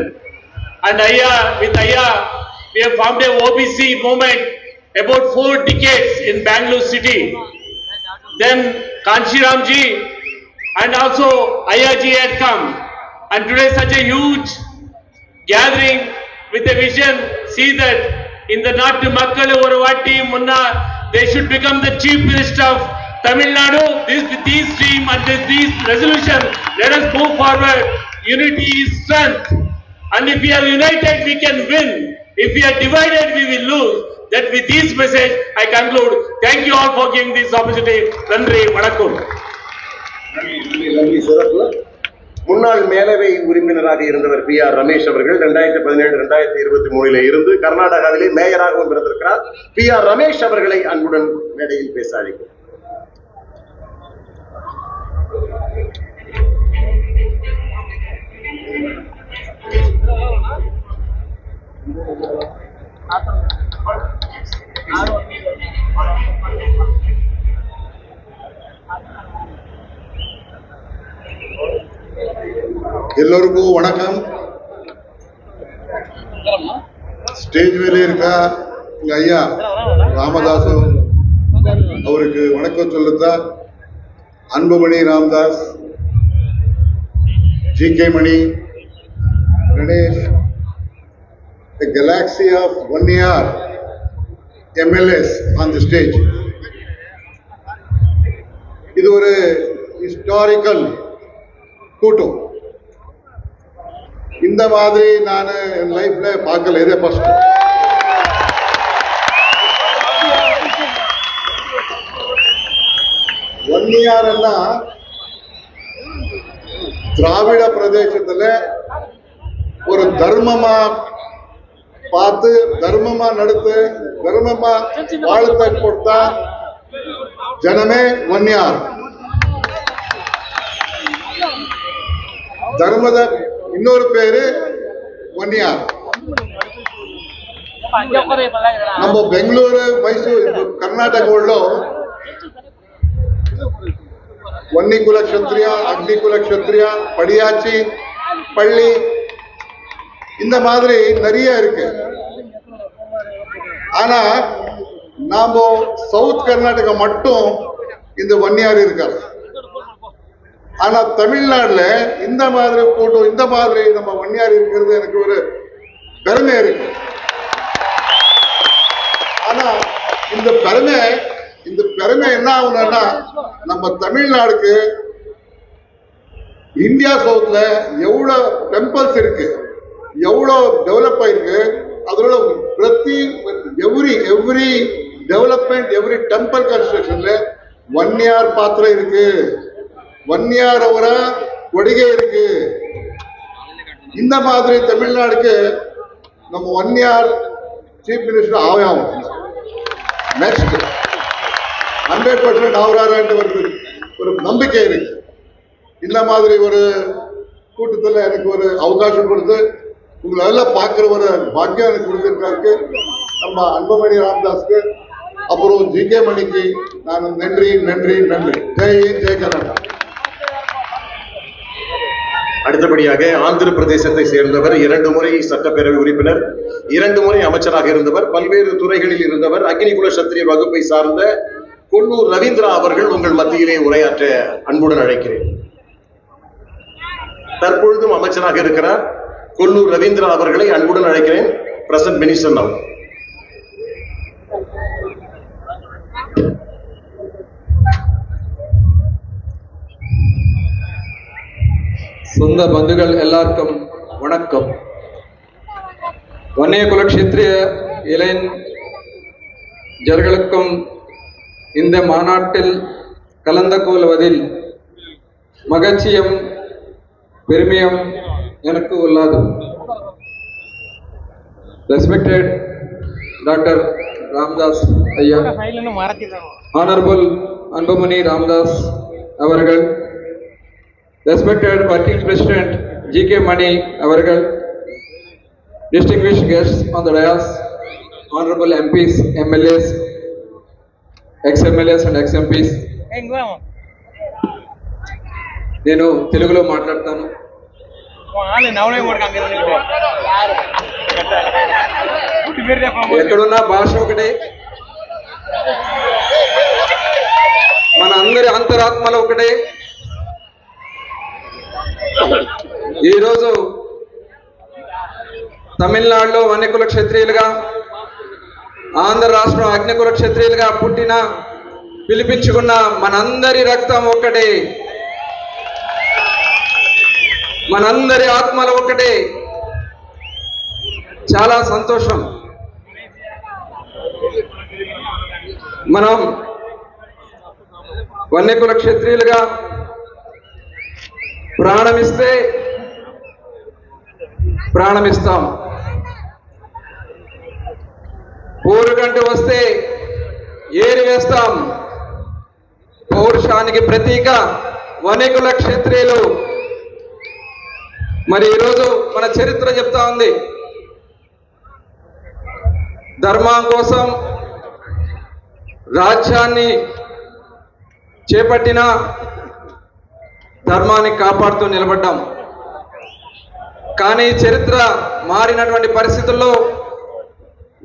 and with Ayya, we have formed a OBC movement about 4 decades in Bangalore city. Then Kanshiram ji and also Ayya ji had come, and today such a huge gathering with a vision. See that in the Nattu Makkalu Oravatti Munna, they should become the Chief Minister of Tamil Nadu. With these dream and these resolution, let us move forward. Unity is strength, and if we are united, we can win. If we are divided, we will lose. That with this message, I conclude. Thank you all for giving this opportunity. Nandri, Vanakkam. முன்னாள் மேலவை உறுப்பினராக இருந்தவர் PR Ramesh அவர்கள் 2017-2023 இருந்து கர்நாடகாவிலே மேயராகவும் இருந்திருக்கிறார். PR Ramesh அவர்களை அன்புடன் மேடையில் பேச அழைக்கிறேன். எல்லோருக்கும் வணக்கம். ஸ்டேஜ் மேலே இருக்க எங்க ஐயா ராமதாசும் அவருக்கு வணக்கம் சொல்லுதான். Anbumani Ramadoss, GK money, Ganesh, a galaxy of 1 year MLAs on the stage. இது ஒரு ஹிஸ்டாரிக்கல் கூட்டம். இந்த மாதிரி நான் என் லைஃப்ல பார்க்கல. இதே ஃபர்ஸ்ட். ஒன்னியாரெல்லாம் திராவிட பிரதேசத்துல ஒரு தர்மமா பார்த்து, தர்மமா நடத்து, தர்மமா வாழ்த்தை கொடுத்தா ஜனமே ஒன்னியார். தர்மத இன்னொரு பேரு ஒன்னியார். நம்ம ಬೆಂಗಳೂರು, ಮೈಸೂರು, ಕರ್ನಾಟಕಗಳು ವನ್ನಿಕುಲ ಕ್ಷತ್ರಿಯ, ಅಗ್ನಿಕುಲ ಕ್ಷತ್ರಿಯ, படியாச்சி, பள்ளி, இந்த மாதிரி நிறைய இருக்கு. ஆனா நாம சவுத் கர்நாடகா மட்டும் இந்த வன்னியார் இருக்காரு. ஆனா தமிழ்நாடுல இந்த மாதிரி போட்டோ, இந்த மாதிரி நம்ம வன்னியார் இருக்கிறது எனக்கு ஒரு பெருமை இருக்கு. ஆனா இந்த பெருமை என்ன ஆகும்னா, நம்ம தமிழ்நாடுக்கு இந்தியா சவுத்ல எவ்வளவு டெம்பிள்ஸ் இருக்கு, எவ்வளவு டெவலப் ஆயிருக்கு, அதோட every development, every temple கன்ஸ்ட்ரக்ஷன்ல Vanniyar பாத்திரம் இருக்கு, வன்னியார் அவர கொடிகை இருக்கு. இந்த மாதிரி தமிழ்நாடுக்கு நம்ம வன்னியார் சீஃப் மினிஸ்டர் ஆகும். நெக்ஸ்ட் 100% ஆகிறாரு ஒரு நம்பிக்கை இருக்கு. இந்த மாதிரி ஒரு கூட்டத்தில் எனக்கு ஒரு அவகாசம் கொடுத்து உங்களை எல்லாம் பார்க்கிற ஒரு பாக்கியம் எனக்கு கொடுத்திருக்காருக்கு. நம்ம அன்புமணி ராமதாஸ்க்கு, அப்புறம் GK மணிக்கு நான் நன்றி நன்றி நன்றி. ஜெய் ஹிந்த், ஜெய் கர்நாடகா. அடுத்தபடியாக ஆந்திர பிரதேசத்தை சேர்ந்தவர், 2 முறை சட்டப்பேரவை உறுப்பினர், 2 முறை அமைச்சராக இருந்தவர், பல்வேறு துறைகளில் இருந்தவர், அக்னிகுல சத்திரியர் வகுப்பை சார்ந்த கொல்லூர் ரவீந்திரா அவர்கள் உங்கள் மத்தியிலே உரையாற்ற அன்புடன் அழைக்கிறேன். தற்பொழுதும் அமைச்சராக இருக்கிறார் கொல்லூர் ரவீந்திரா அவர்களை அன்புடன் அழைக்கிறேன். Present minister now. சொந்த பந்துகள் எல்லாருக்கும் வணக்கம். வன்னிய குல க்ஷத்ரிய இளைஞர்களுக்கும் இந்த மாநாட்டில் கலந்து கொள்வதில் மகிழ்ச்சியும் பெருமையும் எனக்கு உள்ளது. ரெஸ்பெக்டட் டாக்டர் ராமதாஸ் ஐயா, ஆனரபிள் அன்புமணி ராமதாஸ் அவர்கள், respected working president GK Mani avargal, distinguished guests on the dais, honorable MPs, MLAs, ex-MLAs and ex-MPs. నేను తెలుగులో మాట్లాడతాను. ఎక్కడున్న భాష ఒకటే, మన అందరి అంతరాత్మలు ఒకటే. ఈరోజు తమిళనాడులో వన్యకుల క్షత్రియులుగా, ఆంధ్ర రాష్ట్రం అగ్నికుల క్షత్రియులుగా పుట్టిన, పిలిపించుకున్న మనందరి రక్తం ఒక్కటే, మనందరి ఆత్మలు ఒక్కటే. చాలా సంతోషం. మనం వన్యకుల క్షత్రియులుగా ప్రాణమిస్తే ప్రాణమిస్తాం. పోరుగంటూ వస్తే ఏరి వేస్తాం. పౌరుషానికి ప్రతీక వన్యకుల క్షత్రియులు. మరి ఈరోజు మన చరిత్ర చెప్తా ఉంది. ధర్మం కోసం రాజ్యాన్ని చేపట్టిన ధర్మాన్ని కాపాడుతూ నిలబడ్డాం. కానీ చరిత్ర మారినటువంటి పరిస్థితుల్లో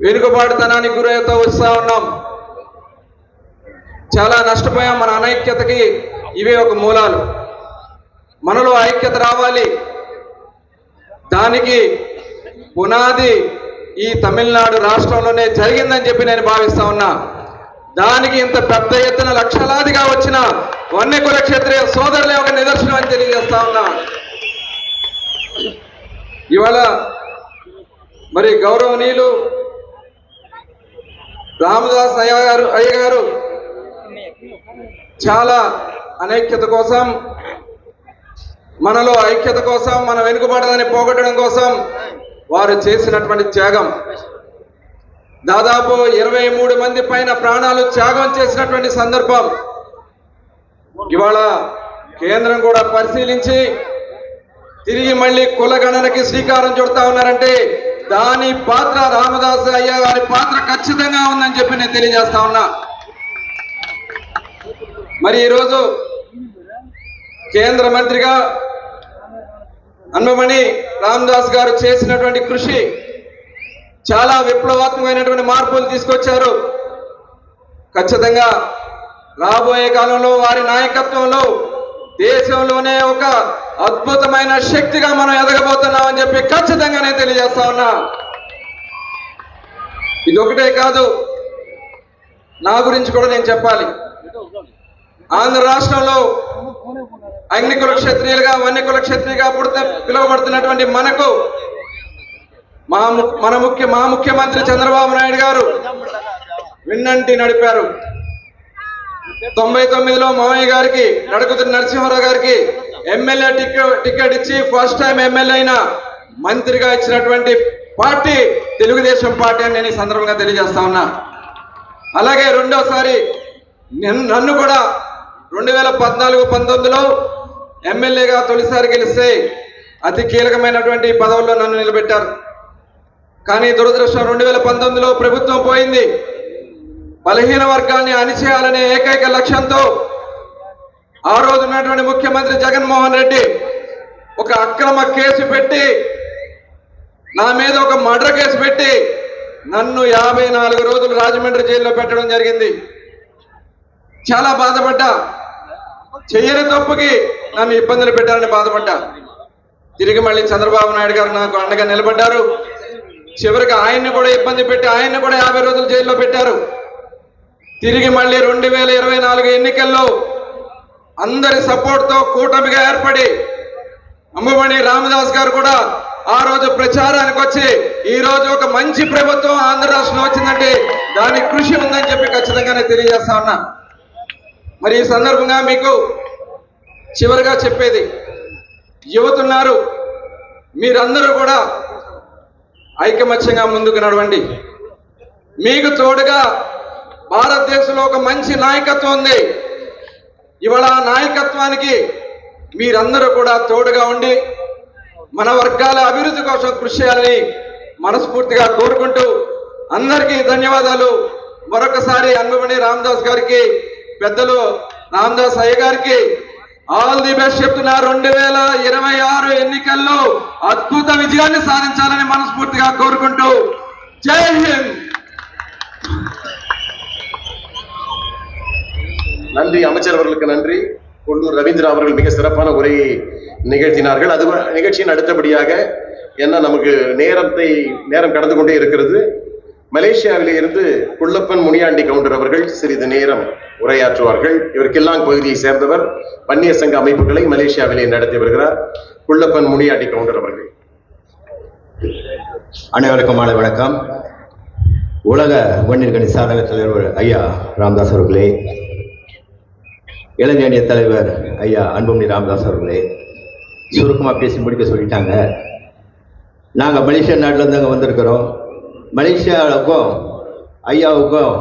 వెనుకబాటుతనానికి గురవుతూ వస్తూ ఉన్నాం. చాలా నష్టపోయాం. మన అనైక్యతకి ఇవే ఒక మూలాలు. మనలో ఐక్యత రావాలి. దానికి పునాది ఈ తమిళనాడు రాష్ట్రంలోనే జరిగిందని చెప్పి నేను భావిస్తా ఉన్నా. దానికి ఇంత పెద్ద ఎత్తున లక్షలాదిగా వచ్చిన వన్యకుల క్షత్రియ సోదరులే ఒక నిదర్శనం అని తెలియజేస్తా ఉన్నా. ఇవాళ మరి గౌరవనీయులు రామదాస్ అయ్య గారు చాలా అనైక్యత కోసం, మనలో ఐక్యత కోసం, మన వెనుకబడదని పోగొట్టడం కోసం వారు చేసినటువంటి త్యాగం. దాదాపు 23 మంది పైన ప్రాణాలు త్యాగం చేసినటువంటి సందర్భం. ఇవాళ కేంద్రం కూడా పరిశీలించి తిరిగి మళ్ళీ కులగణనకి శ్రీకారం చుడతా ఉన్నారంటే దాని పాత్ర రామదాస్ అయ్య గారి పాత్ర ఖచ్చితంగా ఉందని చెప్పి నేను తెలియజేస్తా ఉన్నా. మరి ఈరోజు కేంద్ర మంత్రిగా అన్వమణి రామదాస్ గారు చేసినటువంటి కృషి చాలా విప్లవాత్మకమైనటువంటి మార్పులు తీసుకొచ్చారు. ఖచ్చితంగా రాబోయే కాలంలో వారి నాయకత్వంలో దేశంలోనే ఒక అద్భుతమైన శక్తిగా మనం ఎదగబోతున్నామని చెప్పి ఖచ్చితంగా నేను తెలియజేస్తా ఉన్నా. ఇది ఒకటే కాదు, నా గురించి కూడా నేను చెప్పాలి. ఆంధ్ర రాష్ట్రంలో అగ్నికుల క్షత్రియులుగా వన్యకుల క్షత్రియులుగా పిలువబడుతున్నటువంటి మనకు మా ముఖ్యమంత్రి చంద్రబాబు నాయుడు గారు విన్నంటి నడిపారు. 99లో మామయ్య గారికి, నడుకుతున్న నరసింహారావు గారికి ఎమ్మెల్యే టికెట్ ఇచ్చి ఫస్ట్ టైం ఎమ్మెల్యే అయిన మంత్రిగా ఇచ్చినటువంటి పార్టీ తెలుగుదేశం పార్టీ అని నేను ఈ సందర్భంగా తెలియజేస్తా ఉన్నా. అలాగే రెండోసారి నన్ను కూడా 2014-19లో ఎమ్మెల్యేగా తొలిసారి గెలిస్తే అతి కీలకమైనటువంటి పదవుల్లో నన్ను నిలబెట్టారు. కానీ దురదృష్టం 2019లో ప్రభుత్వం పోయింది. బలహీన వర్గాన్ని అణిచేయాలనే ఏకైక లక్ష్యంతో ఆ రోజు ఉన్నటువంటి ముఖ్యమంత్రి జగన్మోహన్ రెడ్డి ఒక అక్రమ కేసు పెట్టి, నా మీద ఒక మర్డర్ కేసు పెట్టి నన్ను 54 రోజులు రాజమండ్రి జైల్లో పెట్టడం జరిగింది. చాలా బాధపడ్డా. చెయ్యని తప్పుకి నన్ను ఇబ్బందులు పెట్టారని బాధపడ్డా. తిరిగి మళ్ళీ చంద్రబాబు నాయుడు గారు నాకు అండగా నిలబడ్డారు. చివరికి ఆయన్ని కూడా ఇబ్బంది పెట్టి ఆయన్ని కూడా 50 రోజులు జైల్లో పెట్టారు. తిరిగి మళ్ళీ 2024 ఎన్నికల్లో అందరి సపోర్ట్తో కూటమిగా ఏర్పడి అంబమణి రామదాస్ గారు కూడా ఆ రోజు ప్రచారానికి వచ్చి ఈ రోజు ఒక మంచి ప్రభుత్వం ఆంధ్ర రాష్ట్రంలో వచ్చిందంటే దానికి కృషి ఉందని చెప్పి ఖచ్చితంగానే తెలియజేస్తా ఉన్నా. మరి ఈ సందర్భంగా మీకు చివరిగా చెప్పేది, యువతున్నారు, మీరందరూ కూడా ఐకమత్యంగా ముందుకు నడవండి. మీకు తోడుగా భారతదేశంలో ఒక మంచి నాయకత్వం ఉంది. ఇవాళ ఆ నాయకత్వానికి మీరందరూ కూడా తోడుగా ఉండి మన వర్గాల అభివృద్ధి కోసం కృషి చేయాలని మనస్ఫూర్తిగా కోరుకుంటూ అందరికీ ధన్యవాదాలు. మరొకసారి అంబమణి రామదాస్ గారికి, పెద్దలు రామదాస్ అయ్య గారికి ఆల్ ది బెస్ట్ చెప్తున్నా. 2026 ఎన్నికల్లో అద్భుత విజయాన్ని సాధించాలని మనస్ఫూర్తిగా కోరుకుంటూ జై హింద్. நன்றி அமைச்சர் அவர்களுக்கு நன்றி. கொல்லூர் ரவீந்திரா அவர்கள் மிக சிறப்பான உரையை நிகழ்த்தினார்கள். அது நிகழ்ச்சியின் அடுத்தபடியாக என்ன நமக்கு நேரம் கடந்து கொண்டே இருக்கிறது. மலேசியாவிலே இருந்து குள்ளப்பன் முனியாண்டி கவுண்டர் அவர்கள் சிறிது நேரம் உரையாற்றுவார்கள். இவர் கில்லாங் பகுதியை சேர்ந்தவர். வன்னிய சங்க அமைப்புகளை மலேசியாவிலே நடத்தி வருகிறார். குள்ளப்பன் முனியாண்டி கவுண்டர் அவர்கள். அனைவருக்கும் மாலை வணக்கம். உலக வன்னியர்களின் சாதக தலைவர் ஐயா ராமதாஸ் அவர்களே, இளைஞரணி தலைவர் ஐயா அன்புமணி ராமதாஸ் அவர்களே, சுருக்கமாக பேசி முடிக்க சொல்லிட்டாங்க. நாங்கள் மலேசியா நாட்டிலேருந்து அங்கே வந்திருக்கிறோம். மலேசியாவுக்கும் ஐயாவுக்கும்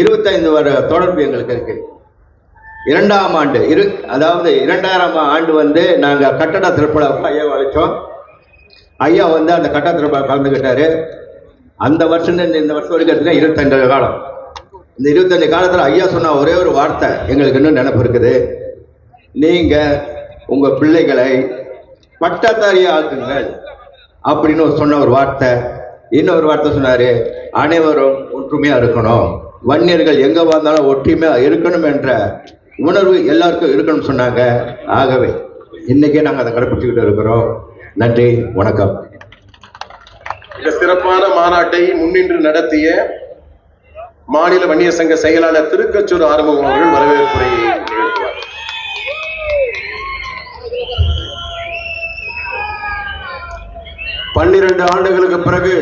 25 வருட தொடர்பு எங்களுக்கு இருக்கு. 2ஆம் ஆண்டு அதாவது 2000ஆம் ஆண்டு வந்து நாங்கள் கட்டட திருப்பலாவுக்கு ஐயாவை அழைச்சோம். ஐயா வந்து அந்த கட்டட திருப்பலா கலந்துக்கிட்டாரு. அந்த வருஷம் இந்த வருஷம் வரைக்கும் எடுத்துனா 25 காலம். இந்த 25 காலத்தில் ஐயா சொன்ன ஒரே ஒரு வார்த்தை எங்களுக்கு இன்னும் நினைப்பு இருக்குது. நீங்கள் உங்கள் பிள்ளைகளை பட்டதாரியா ஆக்குங்கள் அப்படின்னு சொன்ன ஒரு வார்த்தை. இன்னொரு வார்த்தை சொன்னார், அனைவரும் ஒற்றுமையாக இருக்கணும், வன்னியர்கள் எங்கே வந்தாலும் ஒற்றுமையாக இருக்கணும் என்ற உணர்வு எல்லாருக்கும் இருக்கணும்னு சொன்னாங்க. ஆகவே இன்னைக்கே நாங்கள் அதை கடைப்பிடிச்சுக்கிட்டு இருக்கிறோம். நன்றி, வணக்கம். இந்த சிறப்பான மாநாட்டை முன்னின்று நடத்திய மாநில வன்னியர் சங்க செயலாளர் திருக்கச்சூர் ஆறுமுகம் அவர்கள் வரவேற்புரையை நிகழ்த்துவார். பன்னிரண்டு ஆண்டுகளுக்கு பிறகு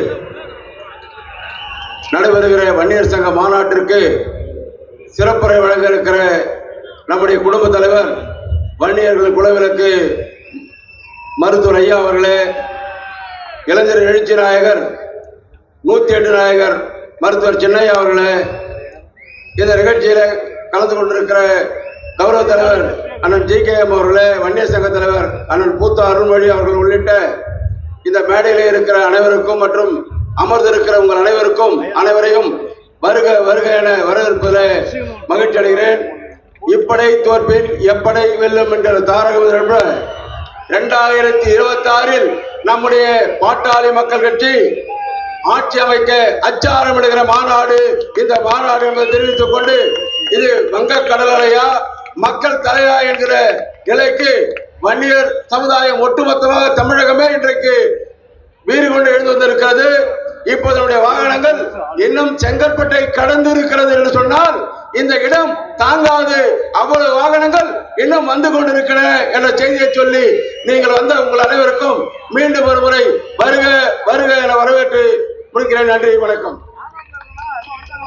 நடைபெறுகிற வன்னியர் சங்க மாநாட்டிற்கு சிறப்புரை வழங்க இருக்கிற நம்முடைய குடும்ப தலைவர் வன்னியர்கள் குலவிளக்கு மருத்துவர் ஐயா அவர்களே, இளைஞர் எழுச்சி நாயகர் 108 நாயகர் மருத்துவர் சின்னையா அவர்களே, இந்த நிகழ்ச்சியில கலந்து கொண்டிருக்கிற கௌரவ தலைவர் அண்ணன் JKM அவர்களே, வன்னியர் சங்க தலைவர் அண்ணன் பூத்த அருள்மொழி அவர்கள் உள்ளிட்ட இந்த மேடையிலே இருக்கிற அனைவருக்கும் மற்றும் அமர்ந்திருக்கிற உங்கள் அனைவரையும் வருக வருக என வரவேற்பதில் மகிழ்ச்சி அடைகிறேன். இப்படை தோற்பில் எப்படை வெல்லும் என்ற தாரக 2026 நம்முடைய பாட்டாளி மக்கள் கட்சி ஆட்சி அமைக்க அச்சாரமிடுகிற மாநாடு இந்த மாநாடு என்பதை தெரிவித்துக் கொண்டு, இது வங்கக்கடல் அலையா மக்கள் தலையா என்கிற நிலைக்கு வன்னியர் சமுதாயம் ஒட்டுமொத்தமாக தமிழகமே இன்றைக்கு வீறு கொண்டு எழுந்து வந்திருக்கிறது. இப்போது நம்முடைய வாகனங்கள் இன்னும் செங்கற்பட்டை கடந்து இருக்கிறது என்று சொன்னால் இந்த இடம் தாங்காது. அவ்வளவு வாகனங்கள் இன்னும் வந்து கொண்டிருக்கின்றன என்ற செய்தியை சொல்லி நீங்கள் வந்த உங்கள் அனைவருக்கும் மீண்டும் ஒரு முறை வருக வருக என வரவேற்று முடிக்கிறேன். நன்றி, வணக்கம்.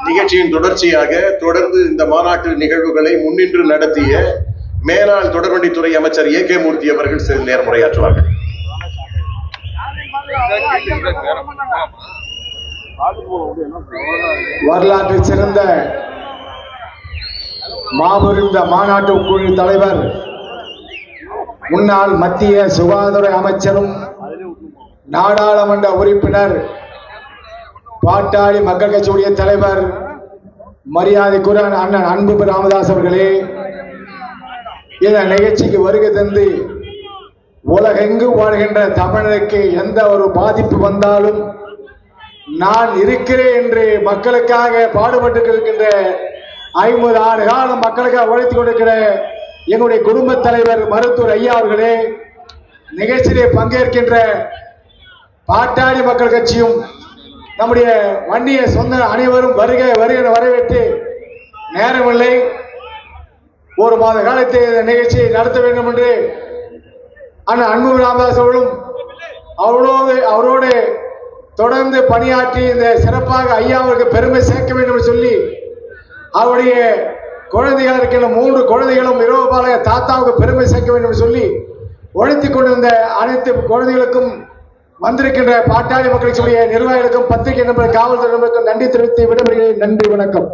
நிகழ்ச்சியின் தொடர்ச்சியாக தொடர்ந்து இந்த மாநாட்டு நிகழ்வுகளை முன்னின்று நடத்திய மேலாள் தொடர்வண்டித்துறை அமைச்சர் AK மூர்த்தி அவர்கள் சிறிது நேரம் உரையாற்றுவார்கள். வரலாற்று சிறந்த மாபெரும் இந்த மாநாட்டு குழு தலைவர், முன்னாள் மத்திய சுகாதார அமைச்சரும் நாடாளுமன்ற உறுப்பினர், பாட்டாளி மக்கள் கட்சியுடைய தலைவர் மரியாதைக்குரிய அண்ணன் அன்புமணி ராமதாஸ் அவர்களே, இந்த நிகழ்ச்சிக்கு வருகை தந்து உலகெங்கும் வாழ்கின்ற தமிழருக்கு எந்த ஒரு பாதிப்பு வந்தாலும் நான் இருக்கிறேன் என்று மக்களுக்காக பாடுபட்டு இருக்கின்ற 50 ஆண்டு காலம் மக்களுக்காக உழைத்துக் கொண்டிருக்கிற என்னுடைய குடும்ப தலைவர் மருத்துவர் ஐயா அவர்களே, நிகழ்ச்சியிலே பங்கேற்கின்ற பாட்டாளி மக்கள் கட்சியும் நம்முடைய வன்னிய சொந்த அனைவரும் வருக வருகிற வரவேற்று, நேரமில்லை, 1 மாத காலத்தை இந்த நிகழ்ச்சியை நடத்த வேண்டும் என்று அண்ணன் அன்புமணி ராமதாஸ் அவர்களும் அவரோடு தொடர்ந்து பணியாற்றி இந்த சிறப்பாக ஐயாவுக்கு பெருமை சேர்க்க வேண்டும் என்று சொல்லி அவருடைய குழந்தைகள் இருக்கின்ற 3 குழந்தைகளும் இரவு பால தாத்தாவுக்கு பெருமை சேர்க்க வேண்டும் என்று சொல்லி உழைத்துக் கொண்டிருந்த அனைத்து குழந்தைகளுக்கும் வந்திருக்கின்ற பாட்டாளி மக்களுடைய நிர்வாகிகளுக்கும் பத்திரிகை நண்பர்கள் காவல்துறை நண்பர்களுக்கும் நன்றி தெரிவித்து விடைபெறுகிறேன். நன்றி, வணக்கம்.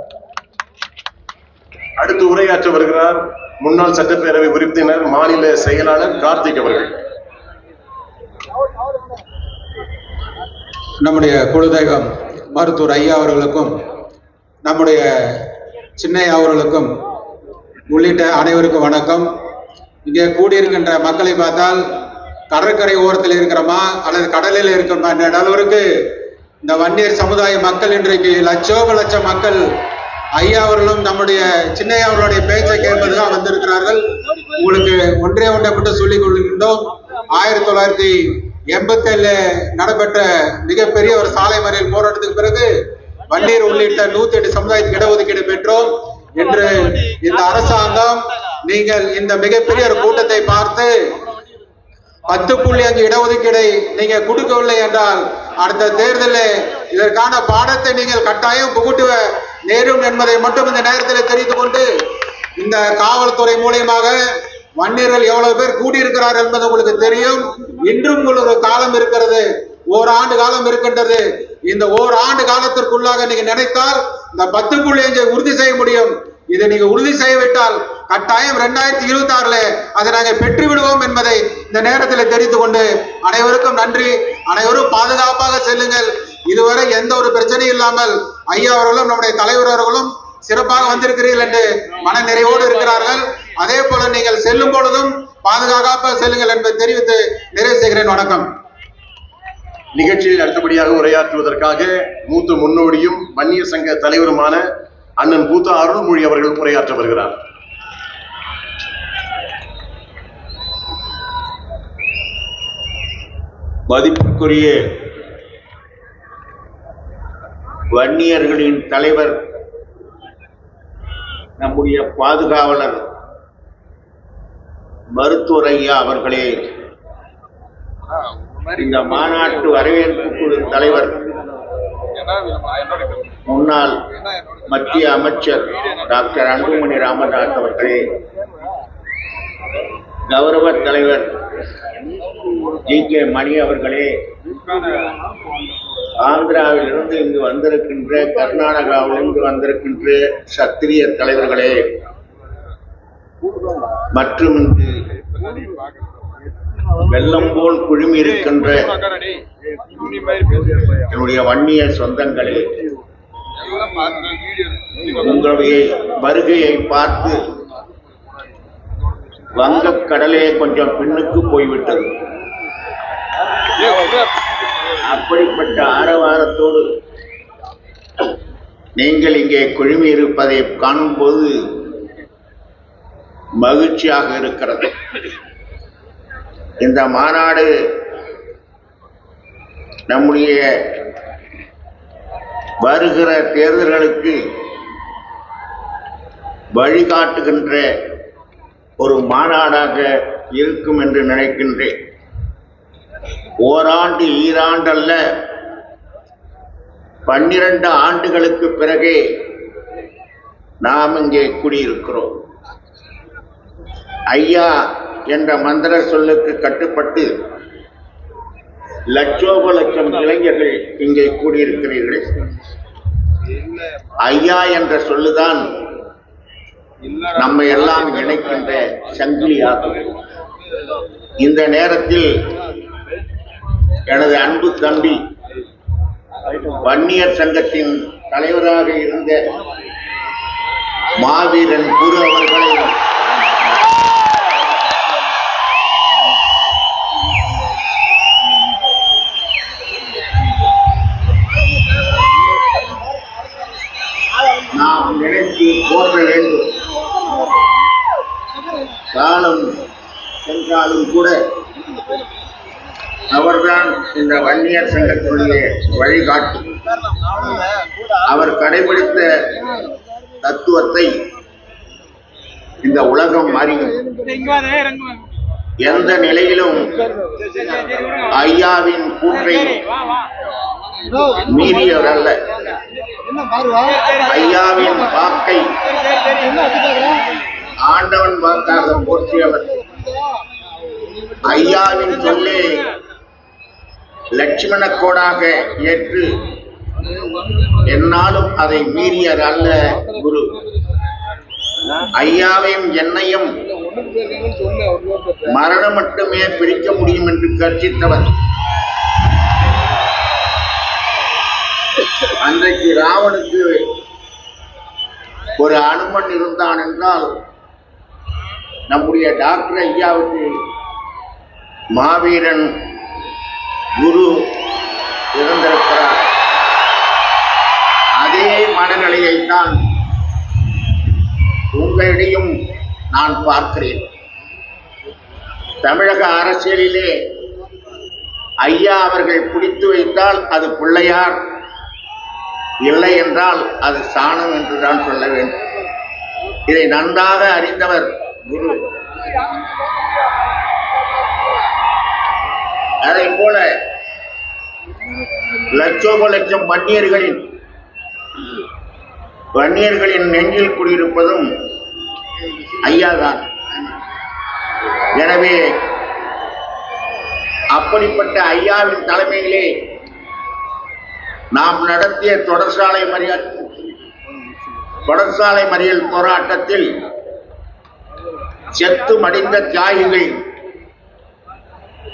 அடுத்து உரையாற்ற வருகிறார் முன்னாள் சட்டப்பேரவை உறுப்பினர் மாநில செயலாளர் கார்த்திக் அவர்கள். நம்முடைய குலதெய்வம் மருத்துவர் ஐயா அவர்களுக்கும் நம்முடைய சின்னையா அவர்களுக்கும் உள்ளிட்ட அனைவருக்கும் வணக்கம். இங்கே கூடியிருக்கின்ற மக்களை பார்த்தால் கடற்கரை ஓரத்தில் இருக்கிறோமா அல்லது கடலில் இருக்கிறோமா என்ற அளவிற்கு இந்த வன்னியர் சமுதாய மக்கள் இன்றைக்கு லட்சம் மக்கள் ஐயா அவர்களும் நம்முடைய சின்னையா அவர்களுடைய பேச்சை கேட்பதுக்காக வந்திருக்கிறார்கள். உங்களுக்கு ஒன்றை மட்டும் சொல்லிக் கொள்கின்றோம். 1987 நடைபெற்ற மிகப்பெரிய ஒரு சாலை மறியல் போராட்டத்துக்கு பிறகு வன்னியர் உள்ளிட்ட 108 சமுதாயத்துக்கு இடஒதுக்கீடு பெற்றோம். என்று இந்த அரசாங்கம் நீங்கள் இந்த மிகப்பெரிய ஒரு கூட்டத்தை பார்த்து 10.5 இடஒதுக்கீடை நீங்க கொடுக்கவில்லை என்றால் அடுத்த தேர்தலில் இதற்கான பாடத்தை நீங்கள் கட்டாயம் புகுட்டுவ நேரும் என்பதை மட்டும் இந்த நேரத்தில் தெரிந்து கொண்டு, இந்த காவல்துறை மூலியமாக வன்னியர்கள் எவ்வளவு பேர் கூடியிருக்கிறார் என்பது உங்களுக்கு தெரியும். இன்றும் ஒரு காலம் இருக்கிறது, ஓராண்டு காலம் இருக்கின்றது. இந்த ஓராண்டு காலத்திற்குள்ளாக நீங்க நினைத்தால் இந்த 10.5 உறுதி செய்ய முடியும். இதை நீங்க உறுதி செய்யவிட்டால் கட்டாயம் 2026 அதை நாங்கள் பெற்று விடுவோம் என்பதை இந்த நேரத்தில் தெரிந்து கொண்டு, அனைவருக்கும் நன்றி. அனைவரும் பாதுகாப்பாக செல்லுங்கள். இதுவரை எந்த ஒரு பிரச்சனையும் இல்லாமல் ஐயா அவர்களும் நம்முடைய தலைவர் அவர்களும் சிறப்பாக வந்திருக்கிறீர்கள் என்று மன நிறைவோடு இருக்கிறார்கள். அதே போல நீங்கள் செல்லும் பொழுதும் பாதுகாப்பாக செல்லுங்கள் என்பதை தெரிவித்து நிறைவு செய்கிறேன். வணக்கம். நிகழ்ச்சியில் அடுத்தபடியாக உரையாற்றுவதற்காக மூத்த முன்னோடியும் வன்னியர் சங்க தலைவருமான அண்ணன் பூத்த அருள்மொழி அவர்கள் உரையாற்ற வருகிறார். மதிப்புக்குரிய வன்னியர்களின் தலைவர், நம்முடைய பாதுகாவலர் மருத்துவர் ஐயா அவர்களே, இந்த மாநாட்டு வரவேற்பு குழு தலைவர் முன்னாள் மத்திய அமைச்சர் டாக்டர் அன்புமணி ராமதாஸ் அவர்களே, கௌரவ தலைவர் ஜி.K. மணி அவர்களே, ஆந்திராவிலிருந்து இங்கு வந்திருக்கின்ற, கர்நாடகாவிலிருந்து வந்திருக்கின்ற சத்திரிய தலைவர்களே, மற்றும் இங்கு வெள்ளம் போல் குழுமி இருக்கின்ற என்னுடைய வன்னிய சொந்தங்களே, உங்களுடைய வருகையை பார்த்து வங்கக்கடலே கொஞ்சம் பின்னுக்கு போய்விட்டது. அப்படிப்பட்ட ஆரவாரத்தோடு நீங்கள் இங்கே குழுமி இருப்பதை காணும் போது மகிழ்ச்சியாக இருக்கிறது. இந்த மாநாடு நம்முடைய வருகிற தேர்தல்களுக்கு வழிகாட்டுகின்ற ஒரு மாநாடாக இருக்கும் என்று நினைக்கின்றேன். ஓராண்டு ஈராண்டல்ல, 12 ஆண்டுகளுக்கு பிறகே நாம் இங்கே குடியிருக்கிறோம். ஐயா என்ற மந்திர சொல்லுக்கு கட்டுப்பட்டு லட்சோப லட்சம் இளைஞர்கள் இங்கே கூடியிருக்கிறீர்கள். ஐயா என்ற சொல்லுதான் நம்மை எல்லாம் இணைக்கின்ற சங்கிலியாகும். இந்த நேரத்தில் எனது அன்பு தம்பி, வன்னியர் சங்கத்தின் தலைவராக இருந்த மாவீரன் குரு அவர்களை நாம் நினைத்து போற்ற வேண்டும். காலம் சென்றாலும் கூட அவர்தான் இந்த வன்னியர் சங்கத்தினுடைய வழிகாட்டு. அவர் கடைபிடித்த தத்துவத்தை இந்த உலகம் அறியும். எந்த நிலையிலும் ஐயாவின் கூற்றை மீறியவர் அல்ல. ஐயாவின் வாக்கை ஆண்டவன் வாக்காக போற்றியவர். ஐயாவின் சொல்லே லட்சுமண கோடாக ஏற்று என்னாலும் அதை மீறியர் அல்ல குரு. ஐயாவையும் என்னையும் மரணம் மட்டுமே பிரிக்க முடியும் என்று கர்ச்சித்தவர். அன்றைக்கு ராவனுக்கு ஒரு அனுமன் இருந்தான் என்றால், நம்முடைய டாக்டர் ஐயாவுக்கு மாவீரன் குரு இருந்திருக்கிறார். அதே மனநிலையைத்தான் உங்களிடையும் நான் பார்க்கிறேன். தமிழக அரசியலிலே ஐயா அவர்கள் பிடித்து வைத்தால் அது பிள்ளையார், இல்லை என்றால் அது சாணம் என்றுதான் சொல்ல வேண்டும். இதை நன்றாக அறிந்தவர் குரு. அதை போல லட்சோப லட்சம் வன்னியர்களின் நெஞ்சில் குடியிருப்பதும் ஐயாதான். எனவே அப்படிப்பட்ட ஐயாவின் தலைமையிலே நாம் நடத்திய தொடர்சாலை மறியல் போராட்டத்தில் செத்து மடிந்த தியாகிகள்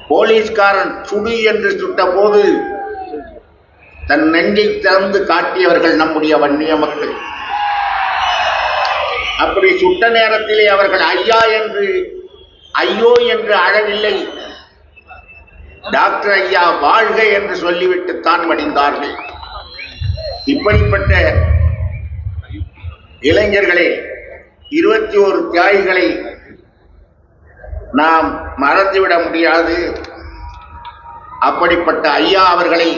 போலீஸ்காரன் சுடு என்று சுட்ட போது தன் நெஞ்சை திறந்து காட்டியவர்கள் நம்முடைய வன்னிய மக்கள். அப்படி சுட்ட நேரத்திலே அவர்கள் ஐயோ என்று அழவில்லை, டாக்டர் ஐயா வாழ்க என்று சொல்லிவிட்டு தான் மடிந்தார்கள். இப்படிப்பட்ட இளைஞர்களே, 21 தியாகிகளை நாம் மறந்துவிட முடியாது. அப்படிப்பட்ட ஐயா அவர்களை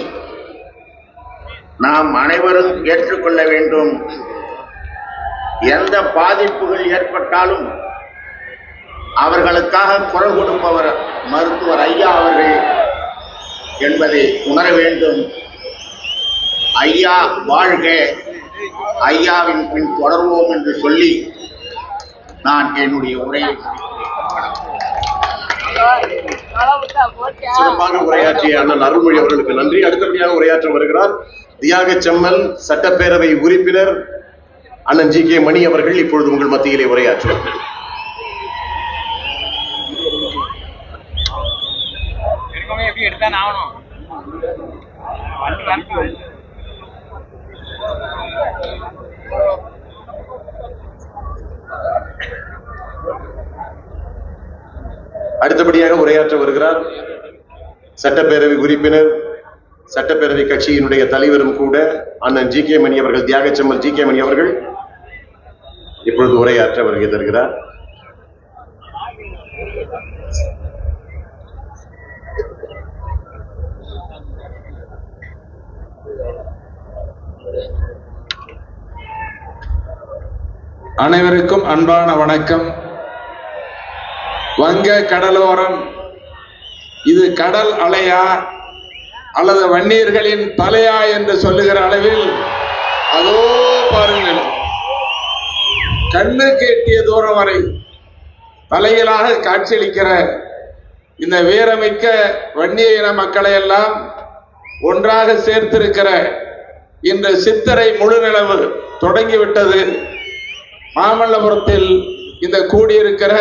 நாம் அனைவரும் ஏற்றுக்கொள்ள வேண்டும். எந்த பாதிப்புகள் ஏற்பட்டாலும் அவர்களுக்காக குரல் கொடுப்பவர் மருத்துவர் ஐயா அவர்கள் என்பதை உணர வேண்டும். ஐயா வாழ்க, ஐயாவின் பின் தொடர்வோம் என்று சொல்லி நான் என்னுடைய உரையை சிறப்பாக உரையாற்றிய அண்ணன் அருள்மொழி அவர்களுக்கு நன்றி. அடுத்தபடியாக உரையாற்ற வருகிறார் தியாக செம்மல் சட்டப்பேரவை உறுப்பினர் அண்ணன் ஜி கே மணி அவர்கள். இப்பொழுது உங்கள் மத்தியிலே உரையாற்றுவார்கள். அடுத்தபடியாக உரையாற்ற வருகிறார் சட்டப்பேரவை உறுப்பினர், சட்டப்பேரவை கட்சியினுடைய தலைவரும் கூட அண்ணன் ஜி கே மணி அவர்கள், தியாகச்செம்மல் ஜி கே மணி அவர்கள் இப்பொழுது உரையாற்ற வருகை தருகிறார். அனைவருக்கும் அன்பான வணக்கம். வங்க கடலோரம் இது கடல் அலையா அல்லது வன்னியர்களின் தலையா என்று சொல்லுகிற அளவில் அதோ பாருங்கள், கண்ணுக்கு எட்டிய தூரம் வரை தலைகளாக காட்சியளிக்கிற இந்த வீரமிக்க வன்னிய இன மக்களை எல்லாம் ஒன்றாக சேர்த்திருக்கிற இந்த சித்திரை முழு நிலவு தொடங்கிவிட்டது. மாமல்லபுரத்தில் இந்த கூடியிருக்கிற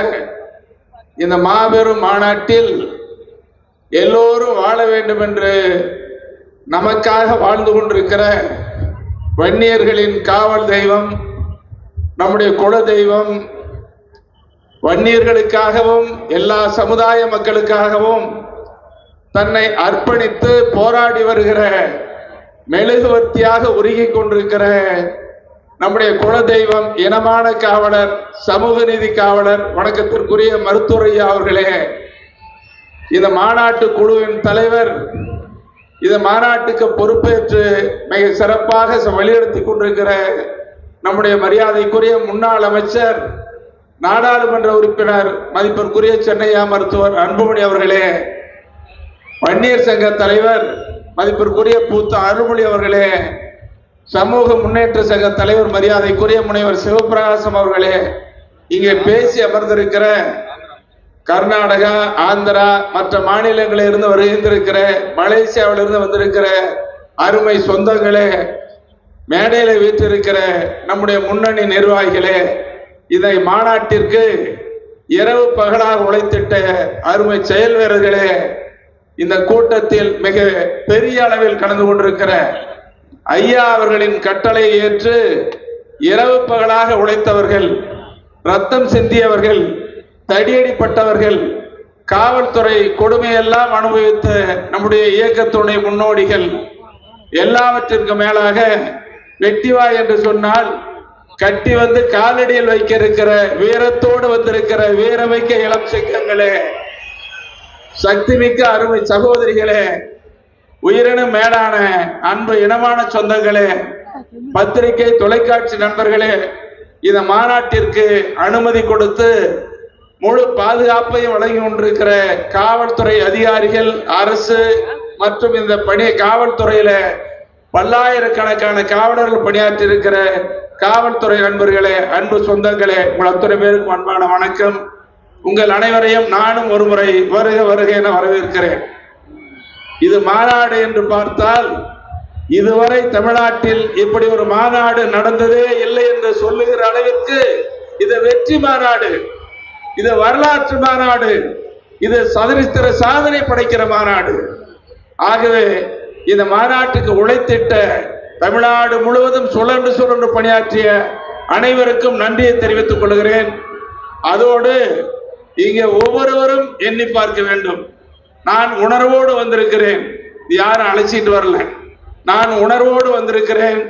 இந்த மாபெரும் மாநாட்டில் எல்லோரும் வாழ வேண்டும் என்று நமக்காக வாழ்ந்து கொண்டிருக்கிற வன்னியர்களின் காவல் தெய்வம், நம்முடைய குல தெய்வம், வன்னியர்களுக்காகவும் எல்லா சமுதாய மக்களுக்காகவும் தன்னை அர்ப்பணித்து போராடி வருகிற மெழுகுவர்த்தியாக உருகிக் கொண்டிருக்கிற நம்முடைய குல தெய்வம், இனமான காவலர், சமூக நீதி காவலர், வணக்கத்திற்குரிய மருத்துவர் ஐயா அவர்களே, இந்த மாநாட்டு குழுவின் தலைவர், இந்த மாநாட்டுக்கு பொறுப்பேற்று மிக சிறப்பாக வழிநடத்தி கொண்டிருக்கிற நம்முடைய மரியாதைக்குரிய முன்னாள் அமைச்சர், நாடாளுமன்ற உறுப்பினர், மதிப்பிற்குரிய சென்னையா மருத்துவர் அன்புமணி அவர்களே, வன்னியர் சங்க தலைவர் மதிப்பிற்குரிய பூத்த அருள்மொழி அவர்களே, சமூக முன்னேற்ற சங்க தலைவர் மரியாதைக்குரிய முனைவர் சிவபிரகாசம் அவர்களே, இங்கே பேசி அமர்ந்திருக்கிற கர்நாடகா, ஆந்திரா, மற்ற மாநிலங்களில் இருந்து வருகின்றிருக்கிற, மலேசியாவிலிருந்து வந்திருக்கிற அருமை சொந்தங்களே, மேடையில வீற்றிருக்கிற நம்முடைய முன்னணி நிர்வாகிகளே, இதை மாநாட்டிற்கு இரவு பகலாக உழைத்திட்ட அருமை செயல் வீரர்களே, இந்த கூட்டத்தில் மிக பெரிய அளவில் கலந்து கொண்டிருக்கிற ஐயா அவர்களின் கட்டளை ஏற்று இரவு பகலாக உழைத்தவர்கள், ரத்தம் சிந்தியவர்கள், தடியடிப்பட்டவர்கள், காவல்துறை கொடுமையெல்லாம் அனுபவித்த நம்முடைய இயக்கத்துடைய முன்னோடிகள், எல்லாவற்றிற்கு மேலாக வெட்டிவாய் என்று சொன்னால் கட்டி வந்து காலடியில் வைக்க இருக்கிற வீரத்தோடு வந்திருக்கிற வீரமிக்க இளம் சிங்கங்களே, சக்திமிக்க அருமை சகோதரிகளே, உயிரினும் மேலான அன்பு இனமான சொந்தங்களே, பத்திரிகை தொலைக்காட்சி நண்பர்களே, இந்த மாநாட்டிற்கு அனுமதி கொடுத்து முழு பாதுகாப்பையும் வழங்கி கொண்டிருக்கிற காவல்துறை அதிகாரிகள், அரசு மற்றும் இந்த காவல்துறையில பல்லாயிரக்கணக்கான காவலர்கள் பணியாற்றி இருக்கிற காவல்துறை நண்பர்களே, அன்பு சொந்தங்களே, உங்கள் அத்தனை பேருக்கும் அன்பான வணக்கம். உங்கள் அனைவரையும் நானும் ஒருமுறை வருக வருக என வரவேற்கிறேன். இது மாநாடு என்று பார்த்தால் இதுவரை தமிழ்நாட்டில் இப்படி ஒரு மாநாடு நடந்ததே இல்லை என்று சொல்லுகிற அளவிற்கு இது வெற்றி மாநாடு, இது வரலாற்று மாநாடு, இது சரித்திர சாதனை படைக்கிற மாநாடு. ஆகவே இந்த மாநாட்டுக்கு உழைத்திட்ட தமிழ்நாடு முழுவதும் சுழன்று சுழன்று பணியாற்றிய அனைவருக்கும் நன்றியை தெரிவித்துக் கொள்கிறேன். அதோடு இங்கே ஒவ்வொருவரும் எண்ணி பார்க்க வேண்டும். நான் உணர்வோடு வந்திருக்கிறேன், யாரும் அழைச்சிட்டு வரல. நான் உணர்வோடு வந்திருக்கிறேன்.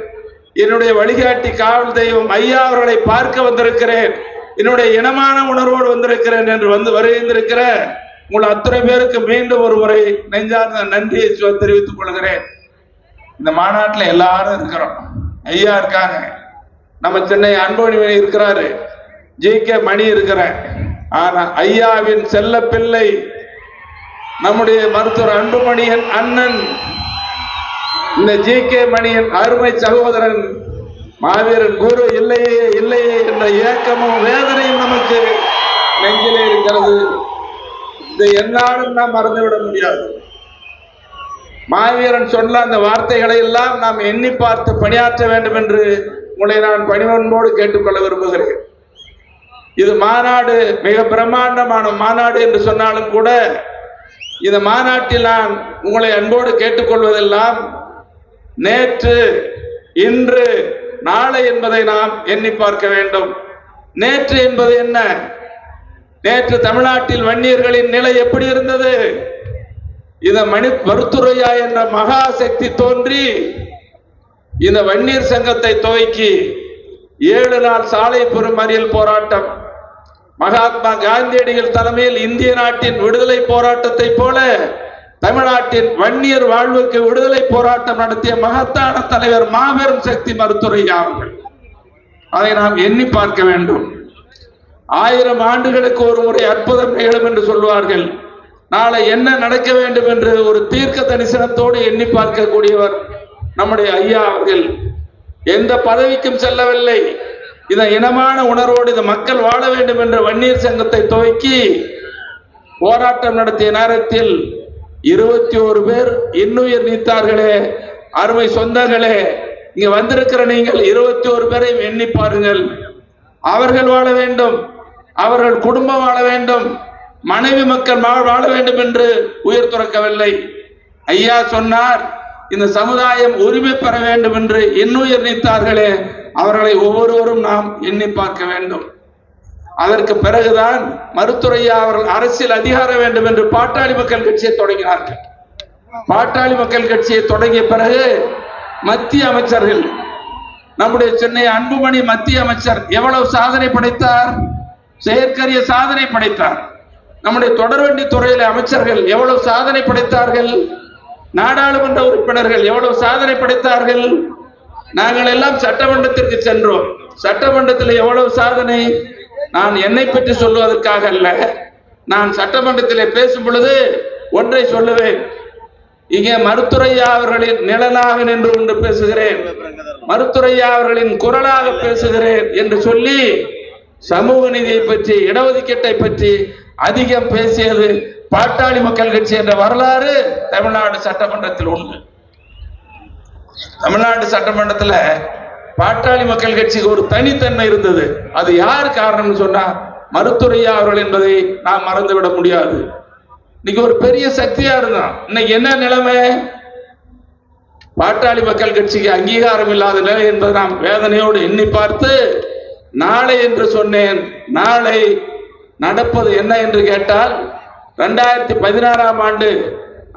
என்னுடைய வழிகாட்டி காவல் தெய்வம் ஐயா அவர்களை பார்க்க வந்திருக்கிறேன். என்னுடைய இனமான உணர்வோடு வந்திருக்கிறேன் என்று வருகின்றிருக்கிற உங்கள் அத்தனை பேருக்கு மீண்டும் ஒரு முறை நெஞ்சார்ந்த நன்றியை தெரிவித்துக் கொள்கிறேன். இந்த மாநாட்டில் எல்லாரும் இருக்கிறோம். ஐயா இருக்காங்க, நம்ம சென்னை அன்புமணி இருக்கிறாரு, ஜி.கே. மணி இருக்கிறேன். ஆனா ஐயாவின் செல்ல பிள்ளை நம்முடைய மருத்துவர் அன்புமணியின் அண்ணன், இந்த ஜி.கே. மணியின் அருமை சகோதரன் மாவீரன் குரு இல்லையே இல்லையே என்ற ஏக்கமும் வேதனையும் நமக்கு நெஞ்சிலே இருக்கிறது. இதை என்னாலும் நாம் மறந்துவிட முடியாது. மாவீரன் சொன்ன அந்த வார்த்தைகளை எல்லாம் நாம் எண்ணி பார்த்து பணியாற்ற வேண்டும் என்று உங்களை நான் பணிவன்போடு கேட்டுக்கொள்ள விரும்புகிறேன். இது மாநாடு மிக பிரம்மாண்டமான மாநாடு என்று சொன்னாலும் கூட இந்த மாநாட்டில் நான் உங்களை அன்போடு கேட்டுக்கொள்வதெல்லாம் நேற்று, இன்று, நாளை என்பதை நாம் எண்ணி பார்க்க வேண்டும். நேற்று என்பது என்ன? நேற்று தமிழ்நாட்டில் வன்னியர்களின் நிலை எப்படி இருந்தது? இந்த மருத்துரையா என்ற மகா சக்தி தோன்றி இந்த வன்னியர் சங்கத்தை துவக்கி 7 நாள் சாலை மறியல் போராட்டம், மகாத்மா காந்தியடிகள் தலைமையில் இந்திய நாட்டின் விடுதலை போராட்டத்தை போல தமிழ்நாட்டின் வன்னியர் வாழ்வுக்கு விடுதலை போராட்டம் நடத்திய மகத்தான தலைவர் மாபெரும் சக்தி மருத்துரையா அவர்கள். அதை நாம் எண்ணி பார்க்க வேண்டும். 1000 ஆண்டுகளுக்கு ஒரு முறை அற்புதம் நிகழும் என்று சொல்வார்கள். நாளை என்ன நடக்க வேண்டும் என்று ஒரு தீர்க்க தரிசனத்தோடு எண்ணி பார்க்கக்கூடியவர் நம்முடைய ஐயா அவர்கள். எந்த பதவிக்கும் செல்லவில்லை. இந்த இனமான உணர்வோடு இந்த மக்கள் வாழ வேண்டும் என்ற வன்னியர் சங்கத்தை துவக்கி போராட்டம் நடத்திய நேரத்தில் 21 பேர் இன்னுயிர் நீத்தார்களே. அருமை சொந்தங்களே, இங்க வந்திருக்கிற நீங்கள் 21 பேரையும் எண்ணி பாருங்கள். அவர்கள் வாழ வேண்டும், அவர்கள் குடும்பம் வாழ வேண்டும், மனைவி மக்கள் வாழ வேண்டும் என்று உயிர் துறக்கவில்லை. ஐயா சொன்னார், இந்த சமுதாயம் உரிமை பெற வேண்டும் என்று இன்னுயிர் நீத்தார்களே, அவர்களை ஒவ்வொருவரும் நாம் எண்ணி பார்க்க வேண்டும். அதற்கு பிறகுதான் மருத்துரையா அவர்கள் அரசியல் அதிகாரம் வேண்டும் என்று பாட்டாளி மக்கள் கட்சியை தொடங்கினார்கள். பாட்டாளி மக்கள் கட்சியை தொடங்கிய பிறகு மத்திய அமைச்சர்கள், நம்முடைய சென்னை அன்புமணி மத்திய அமைச்சர் எவ்வளவு சாதனை படைத்தார், செயற்கரிய சாதனை படைத்தார். நம்முடைய தொடர்வண்டி துறையில அமைச்சர்கள் எவ்வளவு சாதனை படைத்தார்கள், நாடாளுமன்ற உறுப்பினர்கள் எவ்வளவு சாதனை படைத்தார்கள். நாங்கள் எல்லாம் சட்டமன்றத்திற்கு சென்றோம். சட்டமன்றத்தில் எவ்வளவு சாதனை, நான் என்னை பற்றி சொல்வதற்காக அல்ல, நான் சட்டமன்றத்திலே பேசும் பொழுது ஒன்றை சொல்லுவேன். இங்கே மருத்துரையா அவர்களின் நிழலாக நின்று கொண்டு பேசுகிறேன், மருத்துரையா அவர்களின் குரலாக பேசுகிறேன் என்று சொல்லி சமூக நீதியை பற்றி, இடஒதுக்கீட்டை பற்றி அதிகம் பேசியது பாட்டாளி மக்கள் கட்சி என்ற வரலாறு தமிழ்நாடு சட்டமன்றத்தில் உண்டு. தமிழ்நாடு சட்டமன்றத்தில் பாட்டாளி மக்கள் கட்சிக்கு ஒரு தனித்தன்மை இருந்தது. அது யார் காரணம் சொன்னா மருத்துரையா அவர்கள் என்பதை நாம் மறந்துவிட முடியாது. இன்னைக்கு ஒரு பெரிய சக்தியா இருந்தான். இன்னைக்கு என்ன நிலைமை? பாட்டாளி மக்கள் கட்சிக்கு அங்கீகாரம் இல்லாத நிலை என்பதை நாம் வேதனையோடு எண்ணி பார்த்து நாளை என்று சொன்னேன். நாளை நடப்பது என்ன என்று கேட்டால் 2016ஆம் ஆண்டு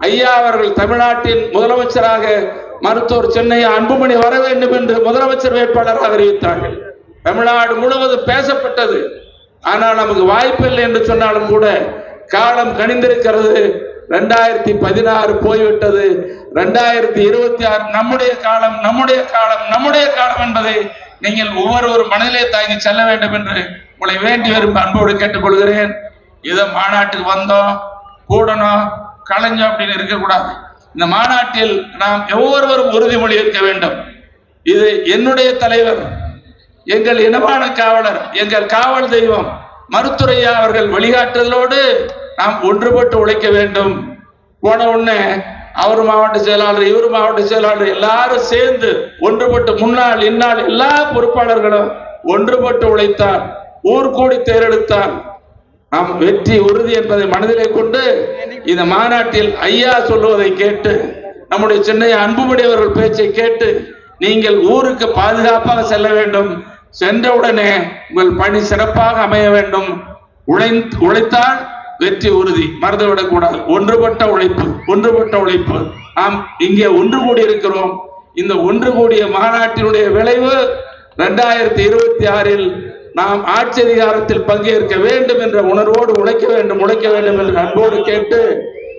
ஐயா அவர்கள் தமிழ்நாட்டின் முதலமைச்சராக மருத்துவர் சென்னை அன்புமணி வர வேண்டும் என்று முதலமைச்சர் வேட்பாளராக அறிவித்தார்கள். தமிழ்நாடு முழுவதும் பேசப்பட்டது. ஆனால் நமக்கு வாய்ப்பில்லை என்று சொன்னாலும் கூட காலம் கனிந்திருக்கிறது. 2016 போய்விட்டது. 2026 நம்முடைய காலம், நம்முடைய காலம், நம்முடைய காலம் என்பதை நீங்கள் ஒவ்வொருவரும் மனதிலே தாங்கி செல்ல வேண்டும் என்று உங்களை வேண்டி வரும் அன்போடு கேட்டுக்கொள்கிறேன். ஏதோ மாநாட்டுக்கு வந்தோம், கூடணும், கலைஞ்சோம் அப்படின்னு இருக்கக்கூடாது. இந்த மாநாட்டில் நாம் ஒவ்வொருவரும் உறுதிமொழி ஏற்க வேண்டும். இது என்னுடைய தலைவர், எங்கள் இனமான காவலர், எங்கள் காவல் தெய்வம் மருத்துவர் ஐயா அவர்கள் வழிகாட்டுதலோடு நாம் ஒன்றுபட்டு உழைக்க வேண்டும். போன உடனே அவர் மாவட்ட செயலாளர், இவர் மாவட்ட செயலாளர் எல்லாரும் சேர்ந்து ஒன்றுபட்டு முன்னாள் இந்நாள் எல்லா பொறுப்பாளர்களும் ஒன்றுபட்டு உழைத்தார், ஊர் கூடி தேர்ந்தெடுத்தார். நாம் வெற்றி உறுதி என்பதை மனதிலே கொண்டு இந்த மாநாட்டில் ஐயா சொல்லுவதை கேட்டு, நம்முடைய சின்னையா அன்புமணி அவர்கள் பேச்சை கேட்டு நீங்கள் ஊருக்கு பாதுகாப்பாக செல்ல வேண்டும். சென்றவுடனே உங்கள் பணி சிறப்பாக அமைய வேண்டும். உழைத்தால் வெற்றி உறுதி, மறந்துவிடக் கூடாது. ஒன்றுபட்ட உழைப்பு, ஒன்றுபட்ட உழைப்பு. நாம் இங்கே ஒன்று கூடி இருக்கிறோம். இந்த ஒன்று கூடிய மாநாட்டினுடைய விளைவு 2026 நாம் ஆட்சி அதிகாரத்தில் பங்கேற்க வேண்டும் என்ற உணர்வோடு உழைக்க வேண்டும் என்று அன்போடு கேட்டு,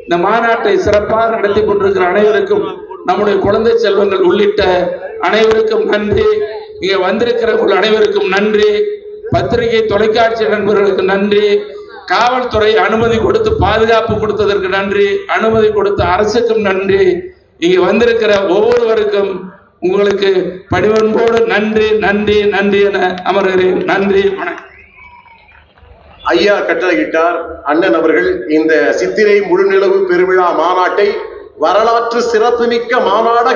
இந்த மாநாட்டை சிறப்பாக நடத்தி கொண்டிருக்கிற அனைவருக்கும், நம்முடைய குழந்தை செல்வங்கள் உள்ளிட்ட அனைவருக்கும் நன்றி. இங்கே வந்திருக்கிறவர்கள் அனைவருக்கும் நன்றி. பத்திரிகை தொலைக்காட்சி நண்பர்களுக்கு நன்றி. காவல்துறை அனுமதி கொடுத்து பாதுகாப்பு கொடுத்ததற்கு நன்றி. அனுமதி கொடுத்த அரசுக்கும் நன்றி. இங்கே வந்திருக்கிற ஒவ்வொருவருக்கும் உங்களுக்கு பணிவன்போடு நன்றி நன்றி நன்றி என அமர்கிறேன். நன்றி, வணக்கம். ஐயா கட்டளையிட்டார். அண்ணன் அவர்கள் இந்த சித்திரை முழுநிலவு பெருவிழா மாநாட்டை வரலாற்று சிறப்புமிக்க மாநாடாக